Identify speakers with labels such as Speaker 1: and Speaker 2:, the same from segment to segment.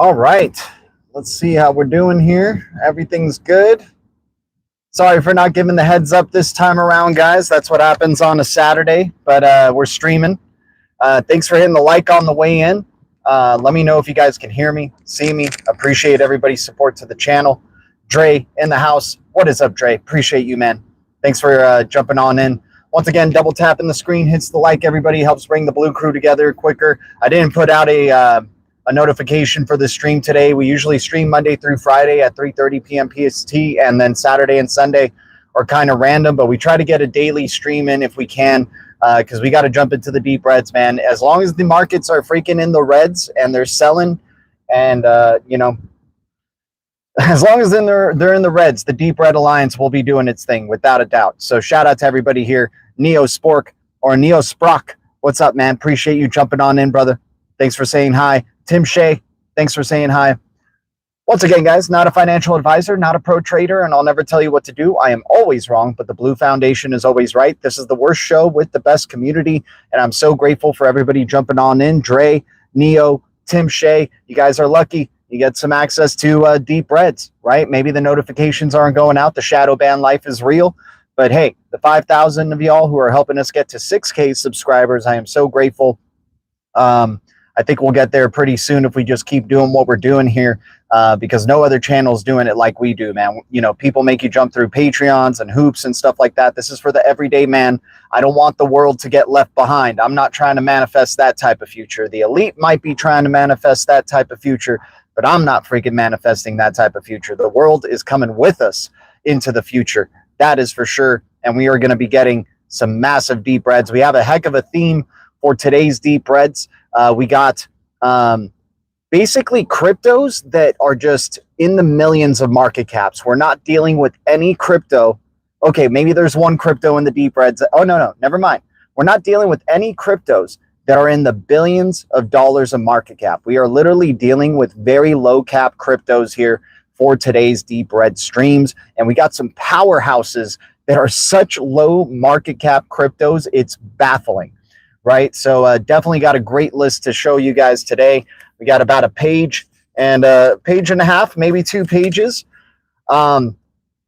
Speaker 1: All right, let's see how we're doing here. Everything's good. Sorry for not giving the heads up this time around, guys. That's what happens on a Saturday, but we're streaming. Thanks for hitting the like on the way in. Let me know if you guys can hear me, see me. Appreciate everybody's support to the channel. Dre in the house. What is up, Dre? Appreciate you, man. Thanks for jumping on in. Once again, double tapping the screen, hits the like. Everybody helps bring the blue crew together quicker. I didn't put out a notification for the stream today. We usually stream Monday through Friday at 3:30 p.m. PST, and then Saturday and Sunday are kind of random, but we try to get a daily stream in if we can, because we got to jump into the deep reds, man. As long as the markets are freaking in the reds and they're selling, and as long as they're in the reds, the Deep Red Alliance will be doing its thing without a doubt. So shout out to everybody here. Neo Spork or Neo Sprock, what's up, man? Appreciate you jumping on in, brother. Thanks for saying hi. Tim Shea, thanks for saying hi. Once again, guys, not a financial advisor, not a pro trader, and I'll never tell you what to do. I am always wrong, but the Blue Foundation is always right. This is the worst show with the best community, and I'm so grateful for everybody jumping on in. Dre, Neo, Tim Shea, you guys are lucky. You get some access to deep reds, right? Maybe the notifications aren't going out. The shadow ban life is real. But hey, the 5,000 of y'all who are helping us get to 6K subscribers, I am so grateful. I think we'll get there pretty soon if we just keep doing what we're doing here, because no other channel is doing it like we do, man. You know, people make you jump through Patreons and hoops and stuff like that. This is for the everyday man. I don't want the world to get left behind. I'm not trying to manifest that type of future. The elite might be trying to manifest that type of future, but I'm not freaking manifesting that type of future. The world is coming with us into the future. That is for sure. And we are going to be getting some massive deep reds. We have a heck of a theme for today's deep reds. We got basically cryptos that are just in the millions of market caps. We're not dealing with any crypto. Okay, maybe there's one crypto in the deep reds. Oh, no, never mind. We're not dealing with any cryptos that are in the billions of dollars of market cap. We are literally dealing with very low cap cryptos here for today's deep red streams. And we got some powerhouses that are such low market cap cryptos. It's baffling. Right, so definitely got a great list to show you guys today. We got about a page and a page and a half, maybe 2 pages. Little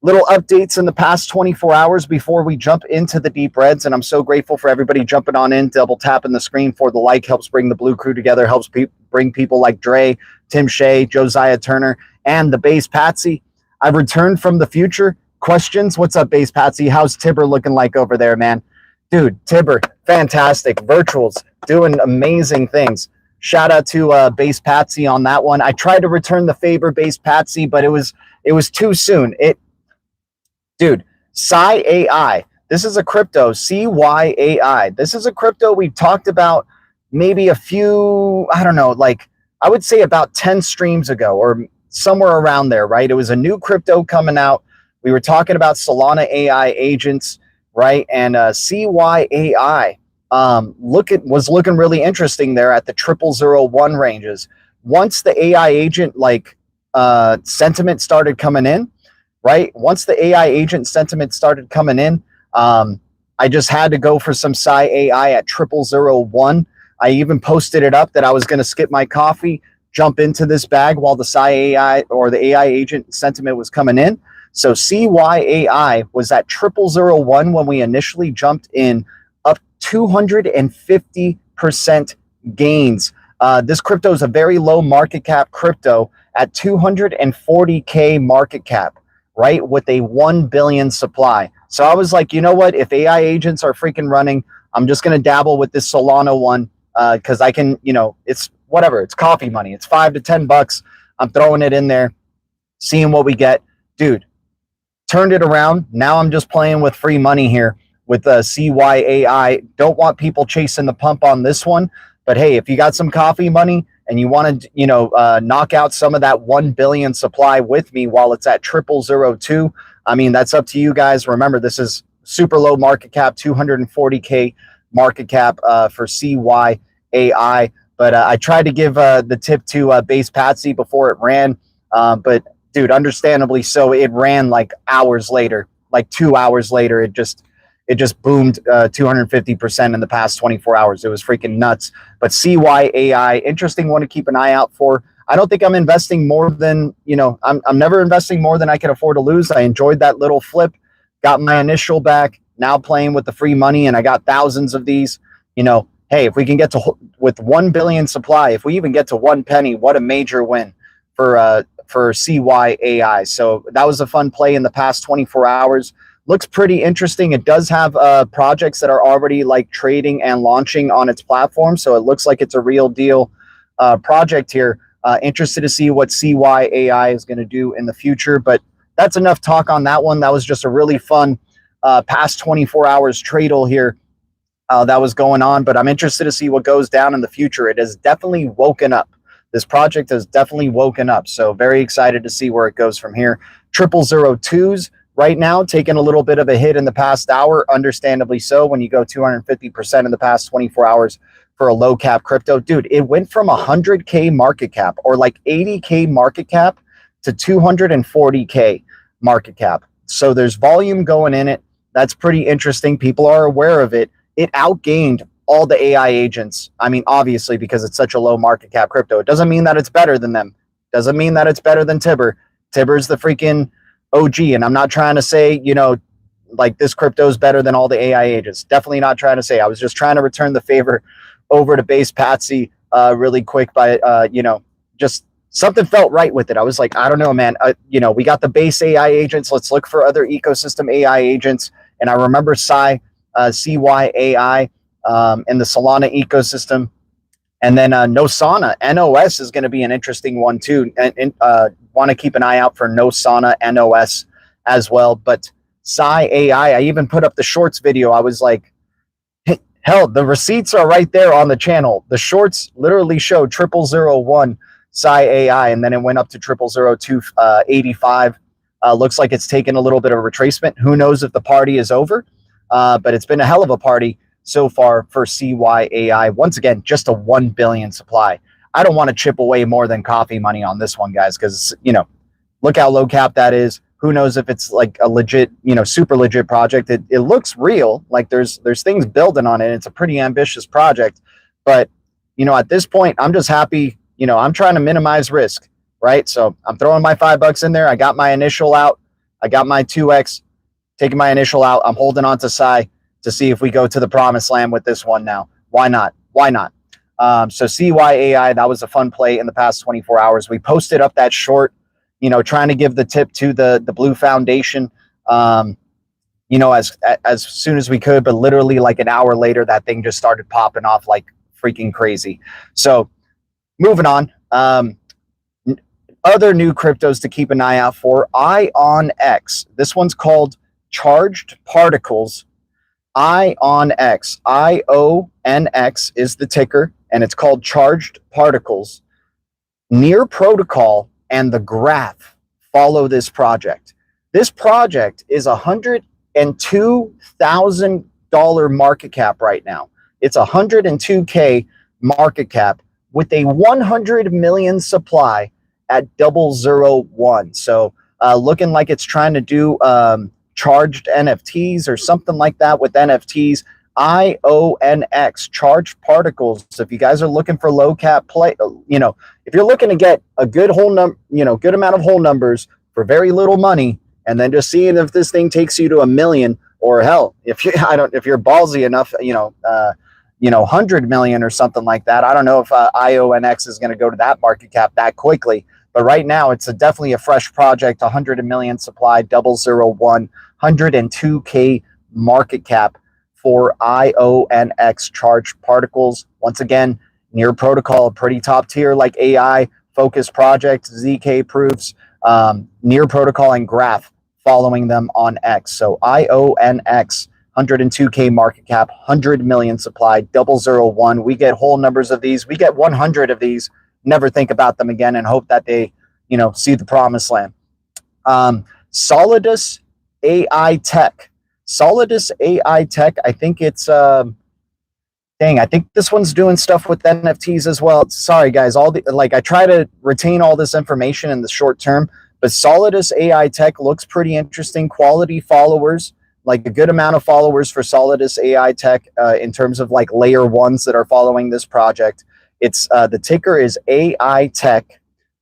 Speaker 1: updates in the past 24 hours before we jump into the deep reds, and I'm so grateful for everybody jumping on in, double tapping the screen for the like, helps bring the blue crew together, helps bring people like Dre, Tim Shea, Josiah Turner, and the Base Patsy. I've returned from the future. Questions? What's up, Base Patsy? How's TIBBIR looking like over there, man? Dude, TIBBIR, fantastic. Virtuals, doing amazing things. Shout out to Base Patsy on that one. I tried to return the favor, Base Patsy, but it was too soon. Dude, Psi AI. This is a crypto, CYAI. This is a crypto we talked about maybe a few, I don't know, like I would say about 10 streams ago or somewhere around there, right? It was a new crypto coming out. We were talking about Solana AI agents, right? And CYAI was looking really interesting there at the 0001 ranges. Once the AI agent sentiment started coming in, right? Once the AI agent sentiment started coming in, I just had to go for some Psi AI at 0001. I even posted it up that I was going to skip my coffee, jump into this bag while the Psi AI or the AI agent sentiment was coming in. So CYAI was at 0001 when we initially jumped in, up 250% gains. This crypto is a very low market cap crypto at 240K market cap, right? With a 1 billion supply. So I was like, you know what? If AI agents are freaking running, I'm just going to dabble with this Solana one because I can, it's whatever. It's coffee money. It's $5 to $10. I'm throwing it in there, seeing what we get. Dude. Turned it around. Now I'm just playing with free money here with CYAI. Don't want people chasing the pump on this one. But hey, if you got some coffee money and you want to, knock out some of that 1 billion supply with me while it's at 0002, I mean, that's up to you guys. Remember, this is super low market cap, 240K market cap for CYAI. But I tried to give the tip to Base Patsy before it ran. But dude, understandably so, it ran like hours later, like 2 hours later. It just boomed 250% in the past 24 hours. It was freaking nuts. But CYAI, interesting one to keep an eye out for. I don't think I'm investing more than, I'm never investing more than I can afford to lose. I enjoyed that little flip, got my initial back, now playing with the free money, and I got thousands of these. Hey, if we can get to, with 1 billion supply, if we even get to 1 penny, what a major win for CYAI. So that was a fun play in the past 24 hours. Looks pretty interesting. It does have projects that are already like trading and launching on its platform. So it looks like it's a real deal project here. Interested to see what CYAI is going to do in the future. But that's enough talk on that one. That was just a really fun past 24 hours tradle here that was going on. But I'm interested to see what goes down in the future. It has definitely woken up. This project has definitely woken up. So very excited to see where it goes from here. 0002s. Right now, taking a little bit of a hit in the past hour, understandably so, when you go 250% in the past 24 hours for a low cap crypto. Dude, it went from 100K market cap or like 80K market cap to 240K market cap. So there's volume going in it. That's pretty interesting. People are aware of it. It outgained all the AI agents. I mean, obviously, because it's such a low market cap crypto. It doesn't mean that it's better than them. Doesn't mean that it's better than TIBBIR. TIBBIR's the freaking OG, and I'm not trying to say, like this crypto is better than all the AI agents. Definitely not trying to say. I was just trying to return the favor over to Base Patsy really quick by, just something felt right with it. I was like, I don't know, man. We got the base AI agents. Let's look for other ecosystem AI agents. And I remember CYAI in the Solana ecosystem. And then Nosana, NOS is going to be an interesting one too. And want to keep an eye out for Nosana, NOS as well. But CYAI, I even put up the shorts video. I was like, hey, hell, the receipts are right there on the channel. The shorts literally show 0001 CYAI, and then it went up to 0002 85. Looks like it's taken a little bit of a retracement. Who knows if the party is over? But it's been a hell of a party so far for CYAI. Once again, just a 1 billion supply. I don't want to chip away more than coffee money on this one, guys, because, look how low cap that is. Who knows if it's like a legit, super legit project. It looks real. Like there's things building on it. It's a pretty ambitious project. But, at this point, I'm just happy. I'm trying to minimize risk, right? So I'm throwing my $5 in there. I got my initial out. I got my 2X, taking my initial out. I'm holding on to Psy to see if we go to the promised land with this one now. Why not? Why not? So CYAI, that was a fun play in the past 24 hours. We posted up that short, trying to give the tip to the Blue Foundation, as soon as we could. But literally like an hour later, that thing just started popping off like freaking crazy. So moving on. Other new cryptos to keep an eye out for. IONX. This one's called Charged Particles. IONX. IONX is the ticker, and it's called Charged Particles. Near Protocol and the Graph follow this project. This project is $102,000 market cap right now. It's 102K market cap with a 100 million supply at 001. So looking like it's trying to do charged NFTs or something like that with NFTs. IONX, Charged Particles. So if you guys are looking for low cap play, if you're looking to get a good good amount of whole numbers for very little money, and then just seeing if this thing takes you to 1 million, or hell, if you're ballsy enough, 100 million or something like that. I don't know if IONX is going to go to that market cap that quickly. But right now, it's definitely a fresh project, 100 million supply, 001, 102K market cap for IONX Charged Particles. Once again, Near Protocol, pretty top tier, like AI focused project, ZK proofs, Near Protocol and Graph following them on X. So IONX, 102K market cap, 100 million supply, 001. We get whole numbers of these. We get 100 of these. Never think about them again and hope that they, see the promised land. Solidus AI Tech. Solidus AI Tech, I think it's, I think this one's doing stuff with NFTs as well. Sorry, guys. I try to retain all this information in the short term, but Solidus AI Tech looks pretty interesting. Quality followers, like a good amount of followers for Solidus AI Tech in terms of like layer ones that are following this project. It's the ticker is AI Tech.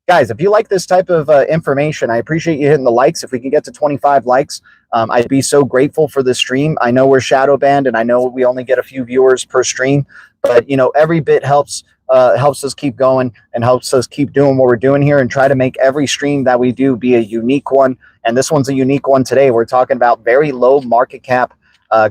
Speaker 1: guys, if you like this type of information, I appreciate you hitting the likes. If we can get to 25 likes, I'd be so grateful for the stream. I know we're shadow banned, and I know we only get a few viewers per stream, but you know, every bit helps us keep going and helps us keep doing what we're doing here and try to make every stream that we do be a unique one. And this one's a unique one today. We're talking about very low market cap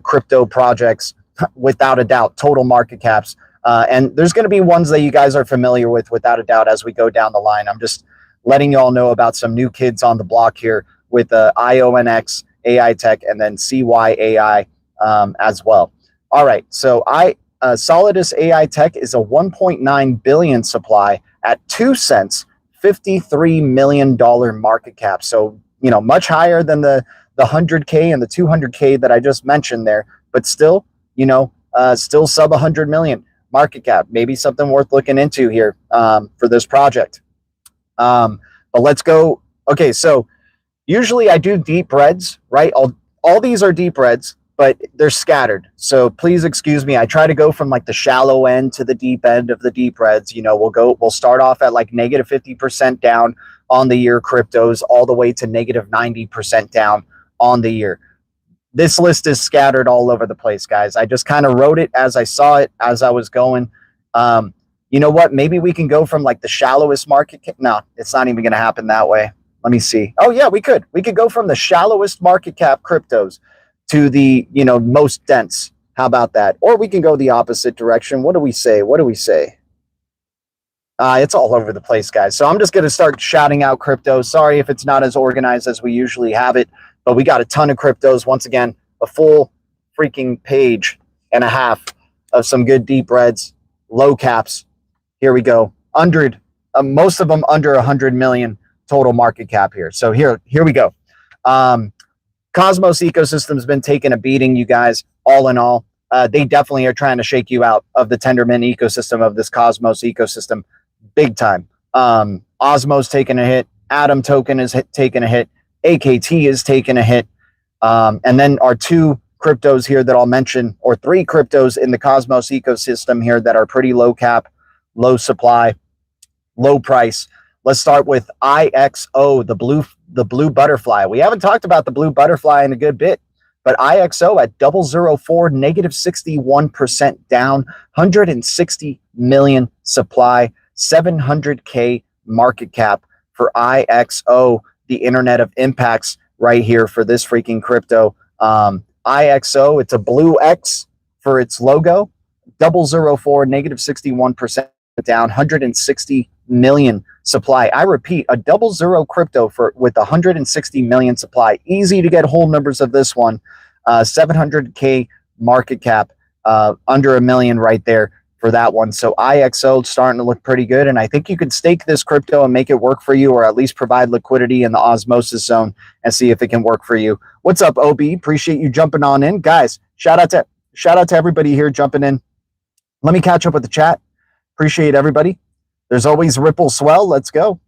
Speaker 1: crypto projects, without a doubt, total market caps. And there's going to be ones that you guys are familiar with, without a doubt, as we go down the line. I'm just letting y'all know about some new kids on the block here with IONX, AI Tech, and then CYAI as well. All right, so Solidus AI Tech is a 1.9 billion supply at 2 cents, $53 million market cap. So, you know, much higher than the 100K and the 200K that I just mentioned there, but still, you know, still sub 100 million market cap. Maybe something worth looking into here for this project. But let's go. Okay, so usually I do deep reds, right? All these are deep reds, but they're scattered. So please excuse me. I try to go from like the shallow end to the deep end of the deep reds. You know, we'll start off at like negative 50% down on the year cryptos, all the way to negative 90% down on the year. This list is scattered all over the place, guys. I just kind of wrote it as I saw it, as I was going. You know what? Maybe we can go from like the shallowest market cap. No, it's not even going to happen that way. Let me see. Oh yeah, we could. We could go from the shallowest market cap cryptos to the, you know, most dense. How about that? Or we can go the opposite direction. What do we say? What do we say? It's all over the place, guys. So I'm just going to start shouting out crypto. Sorry if it's not as organized as we usually have it, but we got a ton of cryptos. Once again, a full freaking page and a half of some good deep reds, low caps. Here we go. Most of them under 100 million total market cap here. So here we go. Cosmos ecosystem's been taking a beating, you guys, all in all. They definitely are trying to shake you out of the Tendermint ecosystem, of this Cosmos ecosystem, big time. Osmo's taking a hit. Atom token is taking a hit. AKT is taking a hit. And then our two cryptos here that I'll mention, or three cryptos in the Cosmos ecosystem here that are pretty low cap, low supply, low price. Let's start with IXO, the blue butterfly. We haven't talked about the blue butterfly in a good bit, but IXO at 004, negative 61% down, 160 million supply, 700K market cap for IXO, the Internet of Impacts right here for this freaking crypto. IXO, it's a blue X for its logo, 004, negative 61% down, 160 million supply. I repeat, a 00 crypto with 160 million supply. Easy to get whole numbers of this one. 700K market cap, under a million right there for that one. So IXO starting to look pretty good, and I think you could stake this crypto and make it work for you, or at least provide liquidity in the osmosis zone and see if it can work for you. What's up, OB? Appreciate you jumping on in, guys. Shout out to everybody here jumping in. Let me catch up with the chat. Appreciate everybody. There's always Ripple Swell. Let's go.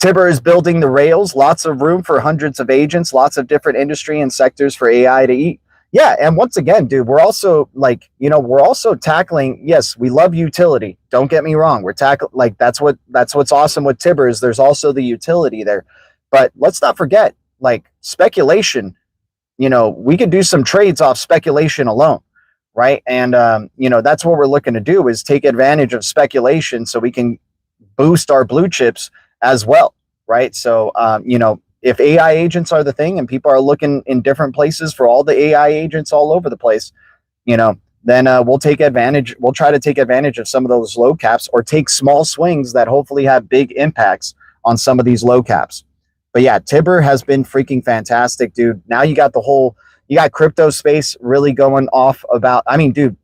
Speaker 1: TIBBIR is building the rails. Lots of room for hundreds of agents. Lots of different industry and sectors for AI to eat. Yeah, and once again, dude, we're also like, you know, we're also tackling. Yes, we love utility. Don't get me wrong. We're tackling, like, that's what's awesome with TIBBIR is there's also the utility there. But let's not forget, like, speculation. You know, we could do some trades off speculation alone. Right. And, you know, that's what we're looking to do, is take advantage of speculation so we can boost our blue chips as well. Right. So, you know, if AI agents are the thing and people are looking in different places for all the AI agents all over the place, you know, then we'll take advantage. We'll try to take advantage of some of those low caps, or take small swings that hopefully have big impacts on some of these low caps. But yeah, TIBBIR has been freaking fantastic, dude. Now you got you got crypto space really going off about, I mean, dude,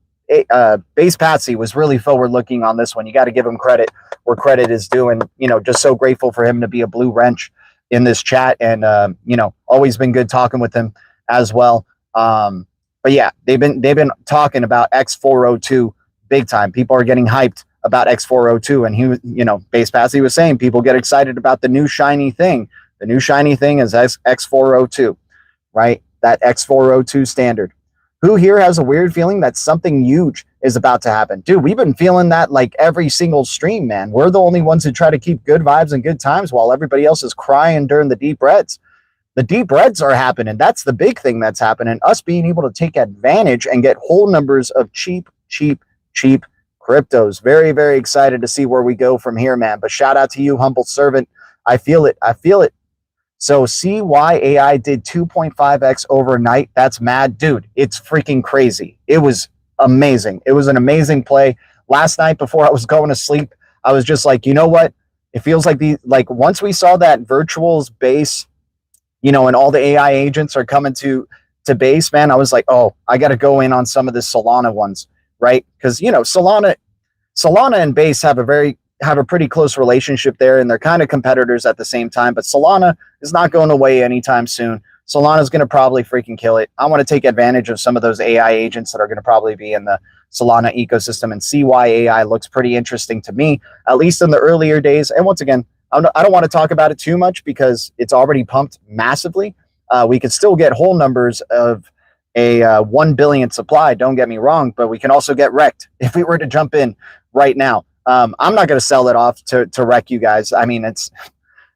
Speaker 1: Base Patsy was really forward looking on this one. You got to give him credit where credit is due. And, you know, just so grateful for him to be a blue wrench in this chat. And, you know, always been good talking with him as well. But yeah, they've been talking about X402 big time. People are getting hyped about X402. And he was, you know, Base Patsy was saying people get excited about the new shiny thing. The new shiny thing is X402, right? That X402 standard. Who here has a weird feeling that something huge is about to happen? Dude, we've been feeling that like every single stream, man. We're the only ones who try to keep good vibes and good times while everybody else is crying during the deep reds. The deep reds are happening. That's the big thing that's happening. Us being able to take advantage and get whole numbers of cheap cryptos. Very, very excited to see where we go from here, man. But shout out to you, humble servant. I feel it. I feel it. So CYAI did 2.5x overnight. That's mad. Dude, it's freaking crazy. It was amazing. It was an amazing play. Last night before I was going to sleep, I was just like, you know what? It feels like once we saw that virtuals base, and all the AI agents are coming to base, man, I was like, oh, I got to go in on some of the Solana ones, right? Because, Solana and base have a pretty close relationship there, and they're kind of competitors at the same time, but Solana is not going away anytime soon. Solana is going to probably freaking kill it. I want to take advantage of some of those AI agents that are going to probably be in the Solana ecosystem, and CYAI looks pretty interesting to me, at least in the earlier days. And once again, I don't want to talk about it too much because it's already pumped massively. We could still get whole numbers of a 1 billion supply, don't get me wrong, but we can also get wrecked if we were to jump in right now. I'm not going to sell it off to wreck you guys. I mean, it's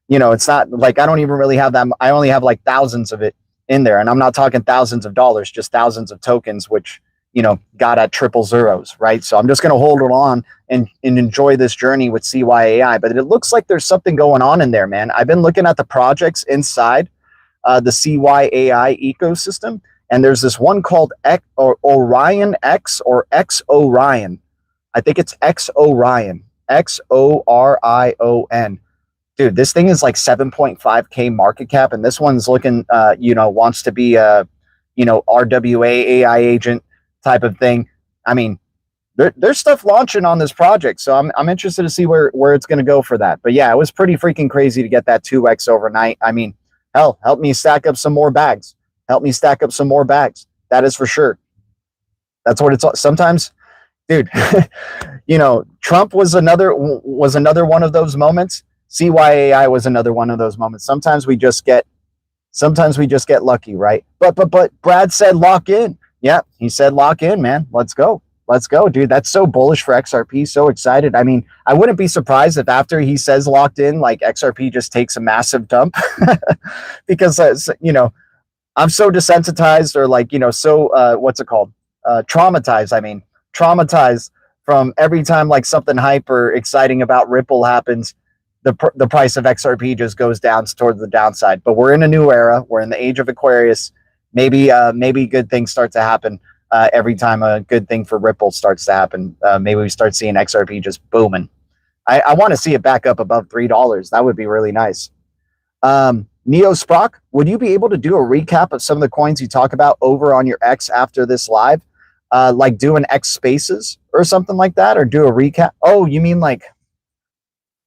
Speaker 1: not like I don't even really have that. I only have like thousands of it in there, and I'm not talking thousands of dollars, just thousands of tokens, which got at triple zeros, right? So I'm just going to hold it on and enjoy this journey with CYAI. But it looks like there's something going on in there, man. I've been looking at the projects inside the CYAI ecosystem, and there's this one called Orion X or X Orion. I think it's X Orion, XORION. Dude, this thing is like 7.5K market cap, and this one's looking, wants to be a, RWA AI agent type of thing. I mean, there's stuff launching on this project, so I'm interested to see where it's going to go for that. But yeah, it was pretty freaking crazy to get that 2x overnight. I mean, hell, help me stack up some more bags. Help me stack up some more bags. That is for sure. That's what it's sometimes, dude. Trump was another one of those moments. CYAI was another one of those moments. Sometimes we just get lucky, right? But Brad said lock in. Yeah, he said lock in, man. Let's go, dude. That's so bullish for XRP. So excited. I mean, I wouldn't be surprised if after he says locked in, like XRP just takes a massive dump, because I'm so desensitized, or so what's it called? Traumatized. I mean, traumatized from every time like something hyper exciting about Ripple happens. The price of XRP just goes down towards the downside. But we're in a new era. We're in the age of Aquarius. Maybe good things start to happen every time a good thing for Ripple starts to happen. Maybe we start seeing XRP just booming. I want to see it back up above $3. That would be really nice. Neo Sprock, would you be able to do a recap of some of the coins you talk about over on your X after this live? Like do an X Spaces or something like that, or do a recap? Oh, you mean like,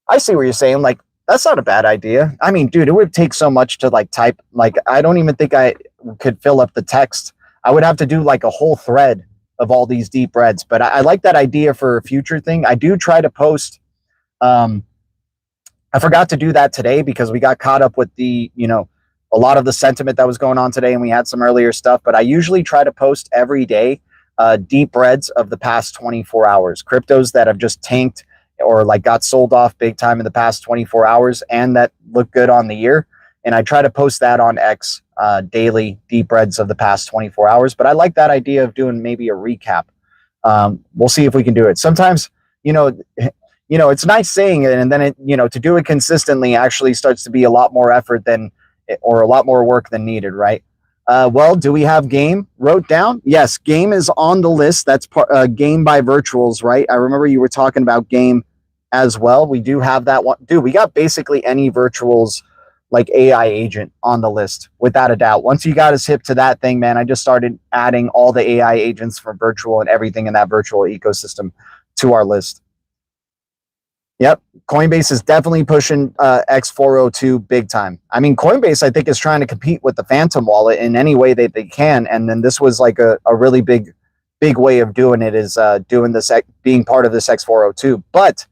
Speaker 1: I see what you're saying. Like, that's not a bad idea. I mean, dude, it would take so much to like type. Like, I don't even think I could fill up the text. I would have to do like a whole thread of all these deep reds. But I like that idea for a future thing. I do try to post. I forgot to do that today because we got caught up with the, a lot of the sentiment that was going on today, and we had some earlier stuff. But I usually try to post every day deep reds of the past 24 hours, cryptos that have just tanked or like got sold off big time in the past 24 hours and that look good on the year. And I try to post that on X daily, deep reds of the past 24 hours. But I like that idea of doing maybe a recap. We'll see if we can do it. Sometimes, it's nice saying it, and then it, to do it consistently actually starts to be a lot more effort or a lot more work than needed, right? Well, do we have Game wrote down? Yes, Game is on the list. That's Game by Virtuals, right? I remember you were talking about Game as well. We do have that one. Dude, we got basically any Virtuals like AI agent on the list, without a doubt. Once you got us hip to that thing, man, I just started adding all the AI agents for virtual and everything in that virtual ecosystem to our list. Yep, Coinbase is definitely pushing X402 big time. I mean, Coinbase, I think, is trying to compete with the Phantom wallet in any way that they can. And then this was like a really big way of doing it, is doing this, being part of this X402. But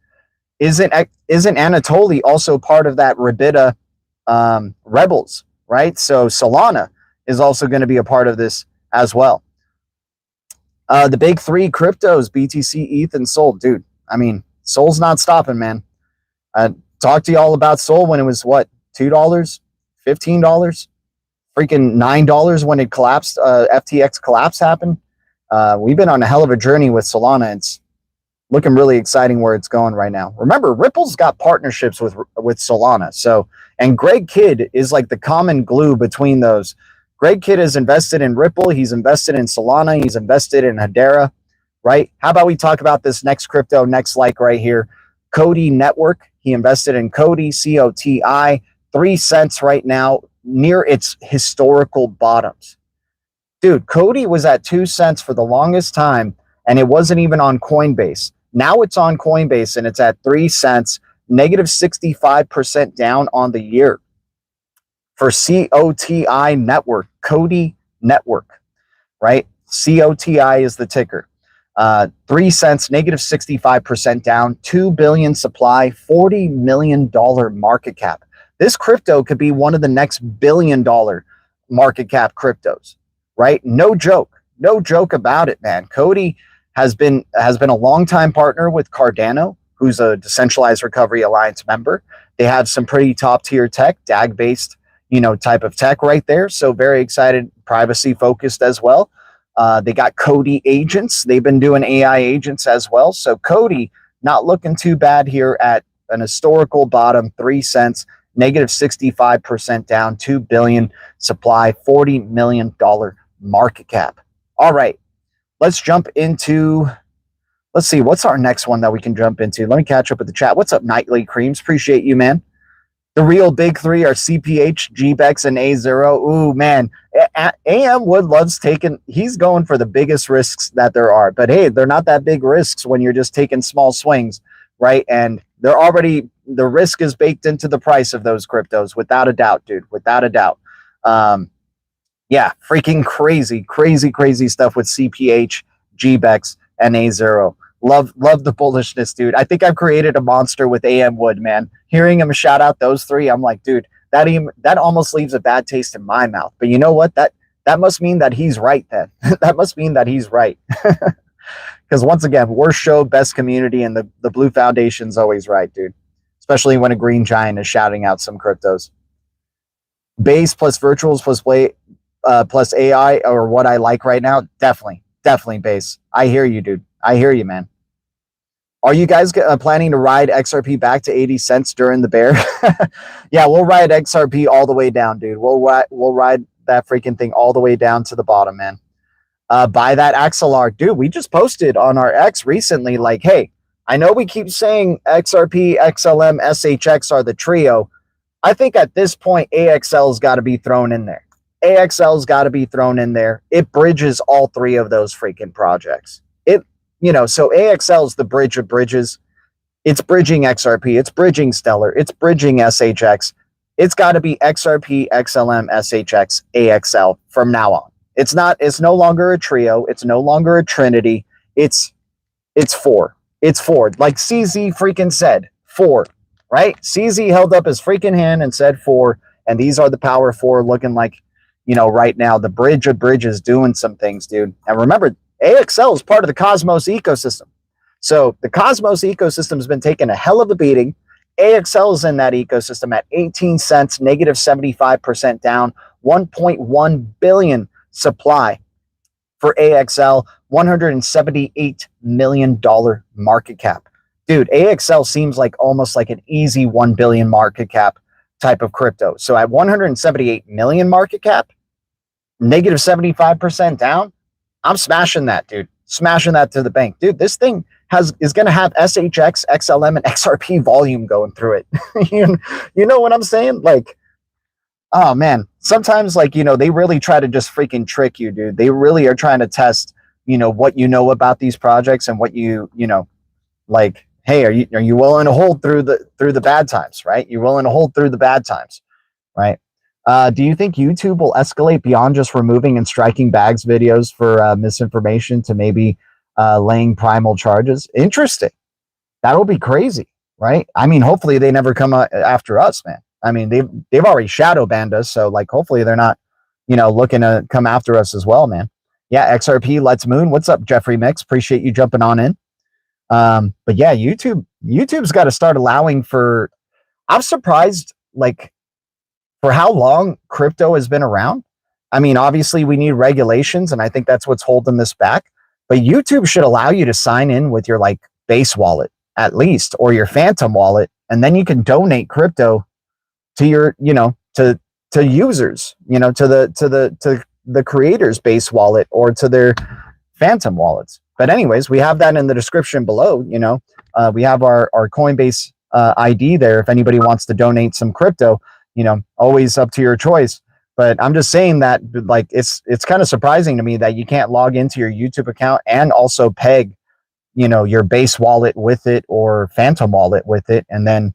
Speaker 1: isn't Anatoly also part of that Rabita Rebels, right? So Solana is also going to be a part of this as well. The big three cryptos, BTC, ETH, and Sol. Dude, I mean, Sol's not stopping, man. I talked to you all about Sol when it was, what, $2, $15? Freaking $9 when it collapsed. FTX collapse happened. We've been on a hell of a journey with Solana. It's looking really exciting where it's going right now. Remember, Ripple's got partnerships with Solana. So, and Greg Kidd is like the common glue between those. Greg Kidd is invested in Ripple. He's invested in Solana. He's invested in Hedera, right? How about we talk about this next crypto, next like right here, Cody Network. He invested in Cody, COTI, 3 cents right now, near its historical bottoms. Dude, Cody was at 2 cents for the longest time, and it wasn't even on Coinbase. Now it's on Coinbase, and it's at 3 cents, negative 65% down on the year. For COTI Network, Cody Network, right? COTI is the ticker. 3 cents, negative 65% down, 2 billion supply, $40 million market cap. This crypto could be one of the next $1 billion market cap cryptos, right? No joke about it, man. Cody has been a longtime partner with Cardano, who's a Decentralized Recovery Alliance member. They have some pretty top tier tech, DAG based, type of tech right there. So very excited, privacy focused as well. They got Cody agents. They've been doing AI agents as well. So Cody not looking too bad here at an historical bottom, 3 cents, negative 65% down, 2 billion supply, $40 million market cap. All right, let's jump into, let's see, what's our next one that we can jump into? Let me catch up with the chat. What's up, Nightly Creams? Appreciate you, man. The real big three are CPH, GBEX, and A0. Ooh, man. AM Wood loves taking, he's going for the biggest risks that there are. But hey, they're not that big risks when you're just taking small swings, right? And they're already, the risk is baked into the price of those cryptos, without a doubt, dude, without a doubt. Yeah, freaking crazy stuff with CPH, GBEX, and A0. Love the bullishness, dude. I think I've created a monster with AM Wood, man. Hearing him shout out those three, I'm like, dude, that almost leaves a bad taste in my mouth. But you know what? That must mean that he's right then. That must mean that he's right. Because once again, worst show, best community, and the Blue Foundation's always right, dude. Especially when a green giant is shouting out some cryptos. Base plus virtuals plus AI or what I like right now, definitely Base. I hear you, dude. I hear you, man. Are you guys planning to ride XRP back to 80 cents during the bear? Yeah, we'll ride XRP all the way down, dude. We'll ride that freaking thing all the way down to the bottom, man. Buy that XLR. Dude, we just posted on our X recently, like, hey, I know we keep saying XRP, XLM, SHX are the trio. I think at this point, AXL's got to be thrown in there. AXL's got to be thrown in there. It bridges all three of those freaking projects. So AXL is the bridge of bridges. It's bridging XRP. It's bridging Stellar. It's bridging SHX. It's got to be XRP, XLM, SHX, AXL from now on. It's no longer a trio. It's no longer a trinity. It's four. It's four. Like CZ freaking said, four, right? CZ held up his freaking hand and said four. And these are the power four looking like, right now, the bridge of bridges doing some things, dude. And remember, AXL is part of the Cosmos ecosystem. So the Cosmos ecosystem has been taking a hell of a beating. AXL is in that ecosystem at 18 cents, negative 75% down, 1.1 billion supply for AXL, $178 million market cap. Dude, AXL seems like almost like an easy 1 billion market cap type of crypto. So at 178 million market cap, negative 75% down, I'm smashing that, dude. Smashing that to the bank. Dude, this thing is going to have SHX, XLM, and XRP volume going through it. you know what I'm saying? Like, oh, man. Sometimes, like, they really try to just freaking trick you, dude. They really are trying to test, what you know about these projects and what like, hey, are you willing to hold through the bad times, right? You're willing to hold through the bad times, right? Do you think YouTube will escalate beyond just removing and striking bags videos for misinformation to maybe laying primal charges? Interesting. That'll be crazy, right? I mean, hopefully they never come after us, man. I mean, they've already shadow banned us, so like hopefully they're not, looking to come after us as well, man. Yeah, XRP, Let's Moon. What's up, Jeffrey Mix? Appreciate you jumping on in. But yeah, YouTube's got to start allowing for. I'm surprised, like, for how long crypto has been around. I mean, obviously we need regulations, and I think that's what's holding this back. But YouTube should allow you to sign in with your like base wallet at least, or your Phantom wallet, and then you can donate crypto to your, to users, to the creators' base wallet or to their Phantom wallets. But anyways, we have that in the description below. We have our Coinbase ID there if anybody wants to donate some crypto. Always up to your choice. But I'm just saying that, like, it's kind of surprising to me that you can't log into your YouTube account and also peg, your base wallet with it or Phantom wallet with it, and then,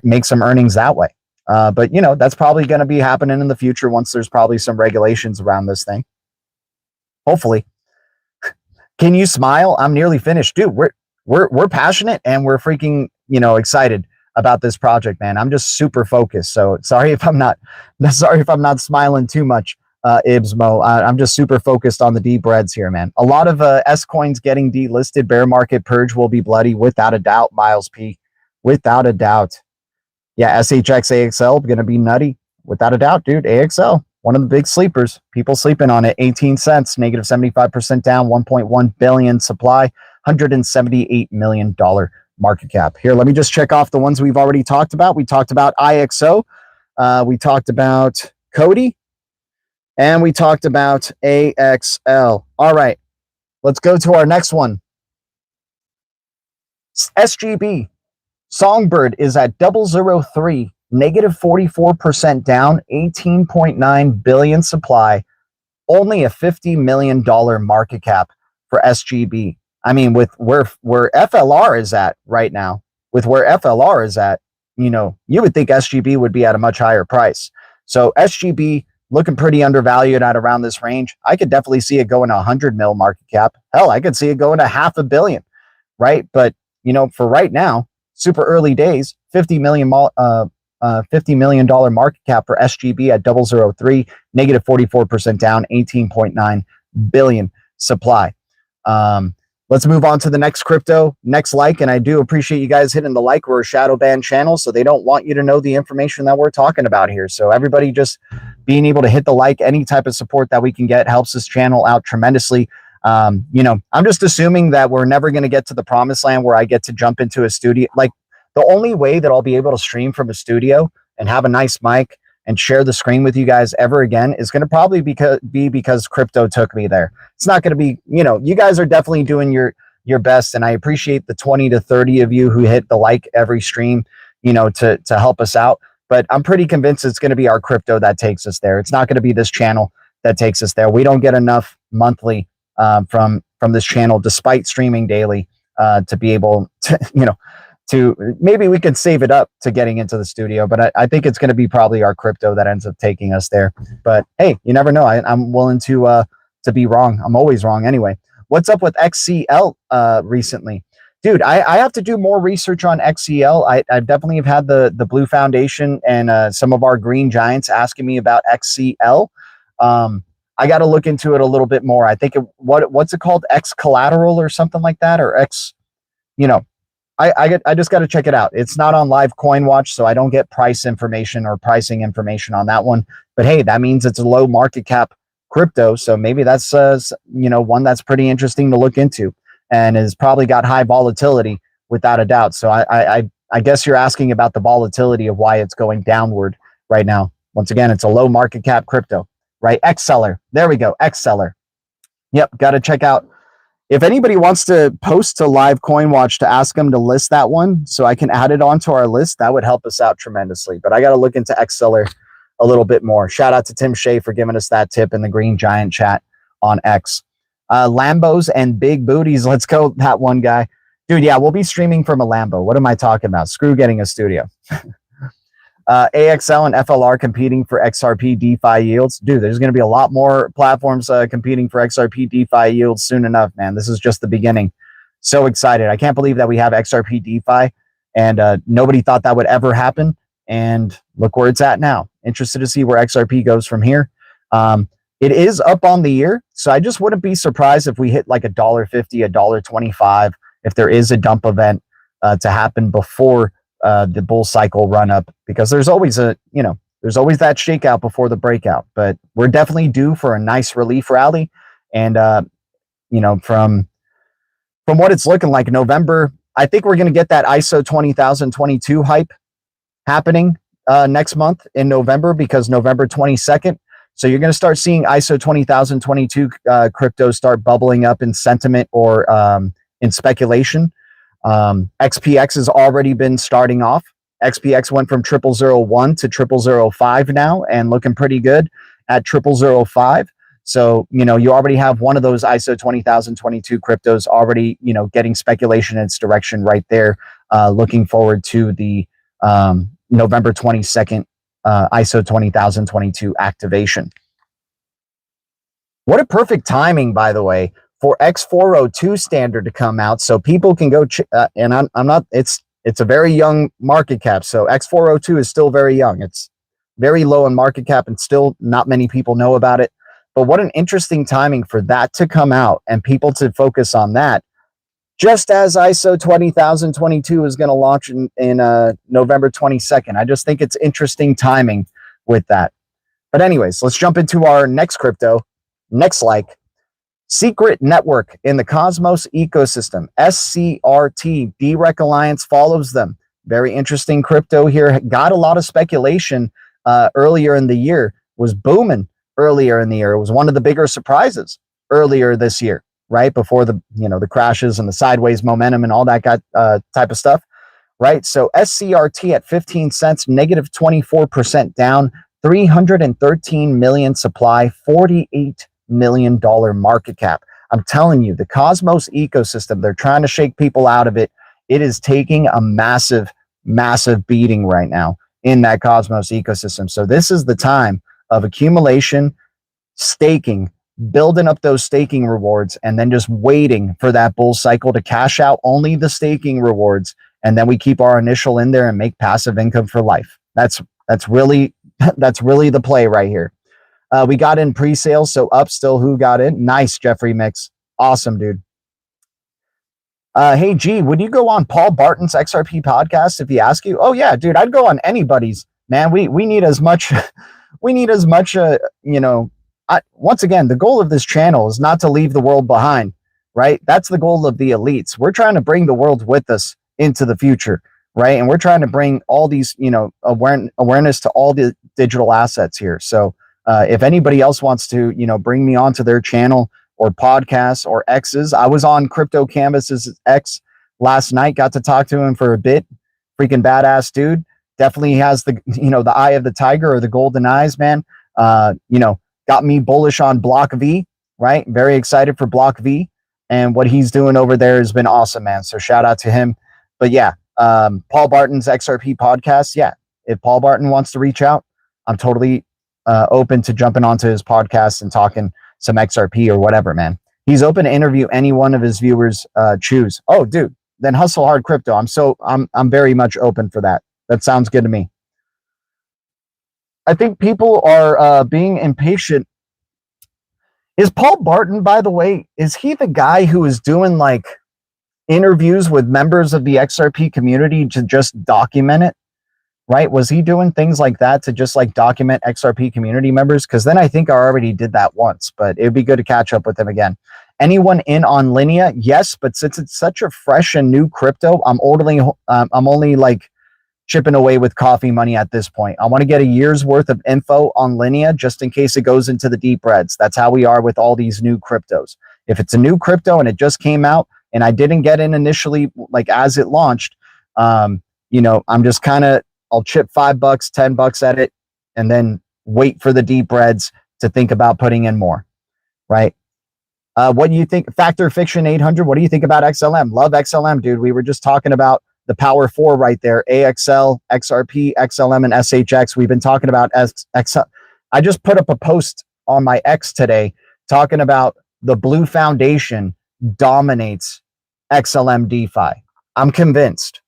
Speaker 1: make some earnings that way. But that's probably going to be happening in the future once there's probably some regulations around this thing. Hopefully. Can you smile? I'm nearly finished, dude. We're passionate and we're freaking, excited about this project, man. I'm just super focused. So sorry if I'm not smiling too much, Ibsmo. I'm just super focused on the deep reds here, man. A lot of S coins getting delisted. Bear market purge will be bloody, without a doubt. Miles P, without a doubt. Yeah, SHX AXL going to be nutty, without a doubt, dude. AXL, one of the big sleepers. People sleeping on it. 18 cents, negative 75% down. 1.1 billion supply, $178 million market cap. Here, let me just check off the ones we've already talked about. We talked about IXO, we talked about Cody, and we talked about AXL. All right, let's go to our next one. SGB. Songbird is at 003, negative 44% down, 18.9 billion supply, only a $50 million market cap for SGB. I mean, with where FLR is at right now, you would think SGB would be at a much higher price. So SGB looking pretty undervalued at around this range. I could definitely see it going to 100 mil market cap. Hell, I could see it going to $500 million, right? But for right now, super early days, $50 million market cap for SGB at 003, negative 44% down, 18.9 billion supply. Let's move on to the next crypto, next like, and I do appreciate you guys hitting the like. We're a shadow ban channel, so they don't want you to know the information that we're talking about here. So everybody just being able to hit the like, any type of support that we can get helps this channel out tremendously. I'm just assuming that we're never going to get to the promised land where I get to jump into a studio. Like, the only way that I'll be able to stream from a studio and have a nice mic and share the screen with you guys ever again is going to probably be because crypto took me there. It's not going to be, you guys are definitely doing your best, and I appreciate the 20 to 30 of you who hit the like every stream, to help us out. But I'm pretty convinced it's going to be our crypto that takes us there. It's not going to be this channel that takes us there. We don't get enough monthly from this channel, despite streaming daily, to be able to, maybe we could save it up to getting into the studio, but I think it's going to be probably our crypto that ends up taking us there. But hey, you never know. I'm willing to be wrong. I'm always wrong anyway. What's up with XCL recently? Dude, I have to do more research on XCL. I definitely have had the Blue Foundation and some of our green giants asking me about XCL. I got to look into it a little bit more. I think what's it called? X collateral or something like that, or X, I just got to check it out. It's not on Live Coin Watch, so I don't get price information or pricing information on that one. But hey, that means it's a low market cap crypto, so maybe that's one that's pretty interesting to look into, and has probably got high volatility without a doubt. So I guess you're asking about the volatility of why it's going downward right now. Once again, it's a low market cap crypto, right? Xseller. There we go. Xseller. Yep, got to check out. If anybody wants to post to Live Coin Watch to ask them to list that one so I can add it onto our list, that would help us out tremendously. But I got to look into Xseller a little bit more. Shout out to Tim Shea for giving us that tip in the Green Giant chat on X. Lambos and big booties. Let's go, that one guy. Dude, yeah, we'll be streaming from a Lambo. What am I talking about? Screw getting a studio. AXL and FLR competing for XRP DeFi yields. Dude, there's going to be a lot more platforms competing for XRP DeFi yields soon enough, man. This is just the beginning. So excited. I can't believe that we have XRP DeFi, and nobody thought that would ever happen. And look where it's at now. Interested to see where XRP goes from here. It is up on the year, so I just wouldn't be surprised if we hit like $1.50, $1.25, if there is a dump event to happen before the bull cycle run up, because there's always there's always that shakeout before the breakout. But we're definitely due for a nice relief rally, and from what it's looking like, November, I think we're going to get that ISO 20,022 hype happening next month in November, because November 22nd. So you're going to start seeing ISO 20,022 crypto start bubbling up in sentiment or in speculation. XPX has already been starting off. XPX went from 0001 to 0005 now, and looking pretty good at 0005. So, you already have one of those ISO 20,022 cryptos already, getting speculation in its direction right there. Looking forward to the November 22nd ISO 20,022 activation. What a perfect timing, by the way, for X402 standard to come out, so people can go. And I'm not. It's a very young market cap, so X402 is still very young. It's very low in market cap, and still not many people know about it. But what an interesting timing for that to come out and people to focus on that, just as ISO 20,022 is going to launch in November 22nd. I just think it's interesting timing with that. But anyways, let's jump into our next crypto. Next, secret network in the Cosmos ecosystem, SCRT, DREC Alliance follows them. Very interesting crypto here. Got a lot of speculation earlier in the year, was booming earlier in the year. It was one of the bigger surprises earlier this year, right before the crashes and the sideways momentum and all that type of stuff, right? So SCRT at 15 cents, negative 24% down, 313 million supply, $48 million market cap. I'm telling you, the Cosmos ecosystem, they're trying to shake people out of it. It is taking a massive beating right now in that Cosmos ecosystem. So this is the time of accumulation, staking, building up those staking rewards, and then just waiting for that bull cycle to cash out only the staking rewards, and then we keep our initial in there and make passive income for life. That's really the play right here. We got in pre-sales, so up still. Who got in? Nice, Jeffrey Mix. Awesome, dude. Hey, G, would you go on Paul Barton's XRP podcast if he asked you? Oh yeah, dude, I'd go on anybody's. Man, we need as much. We need as much. Once again, the goal of this channel is not to leave the world behind, right? That's the goal of the elites. We're trying to bring the world with us into the future, right? And we're trying to bring all these, awareness to all the digital assets here. So if anybody else wants to, bring me onto their channel or podcasts or X's, I was on Crypto Canvas's X last night, got to talk to him for a bit. Freaking badass dude. Definitely has the, the eye of the tiger, or the golden eyes, man. Got me bullish on Block V, right? Very excited for Block V, and what he's doing over there has been awesome, man. So shout out to him. But yeah, Paul Barton's XRP podcast. Yeah, if Paul Barton wants to reach out, I'm totally open to jumping onto his podcast and talking some XRP or whatever, man. He's open to interview any one of his viewers choose. Oh, dude, then Hustle Hard Crypto. I'm very much open for that. That sounds good to me. I think people are being impatient. Is Paul Barton, by the way, is he the guy who is doing interviews with members of the XRP community to just document it? Right? Was he doing things like that to just document XRP community members? Because then I think I already did that once, but it would be good to catch up with him again. Anyone in on Linea? Yes, but since it's such a fresh and new crypto, I'm only chipping away with coffee money at this point. I want to get a year's worth of info on Linea just in case it goes into the deep reds. That's how we are with all these new cryptos. If it's a new crypto and it just came out and I didn't get in initially, as it launched, I'm just I'll chip $5, $10 at it, and then wait for the deep reds to think about putting in more, right? What do you think? Factor Fiction 800, what do you think about XLM? Love XLM, dude. We were just talking about the Power 4 right there, AXL, XRP, XLM, and SHX. We've been talking about XL. I just put up a post on my X today talking about the Blue Foundation dominates XLM DeFi. I'm convinced.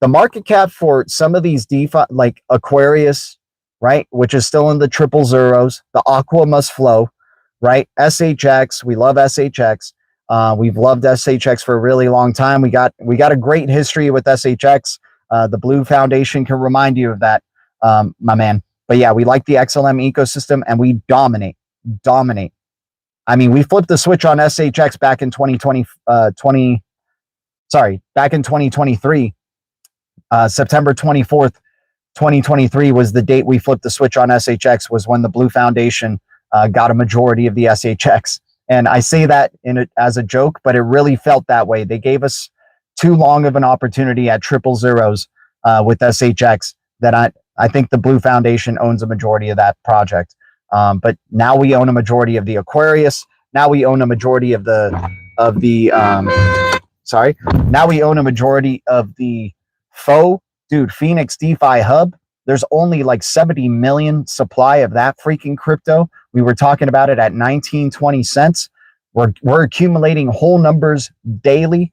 Speaker 1: The market cap for some of these DeFi, like Aquarius, right? Which is still in the triple zeros. The aqua must flow, right? SHX, we love SHX. We've loved SHX for a really long time. We got a great history with SHX. The Blue Foundation can remind you of that, my man. But yeah, we like the XLM ecosystem and we dominate. I mean, we flipped the switch on SHX back in 2023. September 24th, 2023 was the date we flipped the switch on SHX, was when the Blue Foundation got a majority of the SHX. And I say that as a joke, but it really felt that way. They gave us too long of an opportunity at triple zeros with SHX that I think the Blue Foundation owns a majority of that project. But now we own a majority of the Aquarius. Now we own a majority of the now we own a majority of the Phoenix DeFi Hub. There's only like 70 million supply of that freaking crypto. We were talking about it at 19-20 cents. We're accumulating whole numbers daily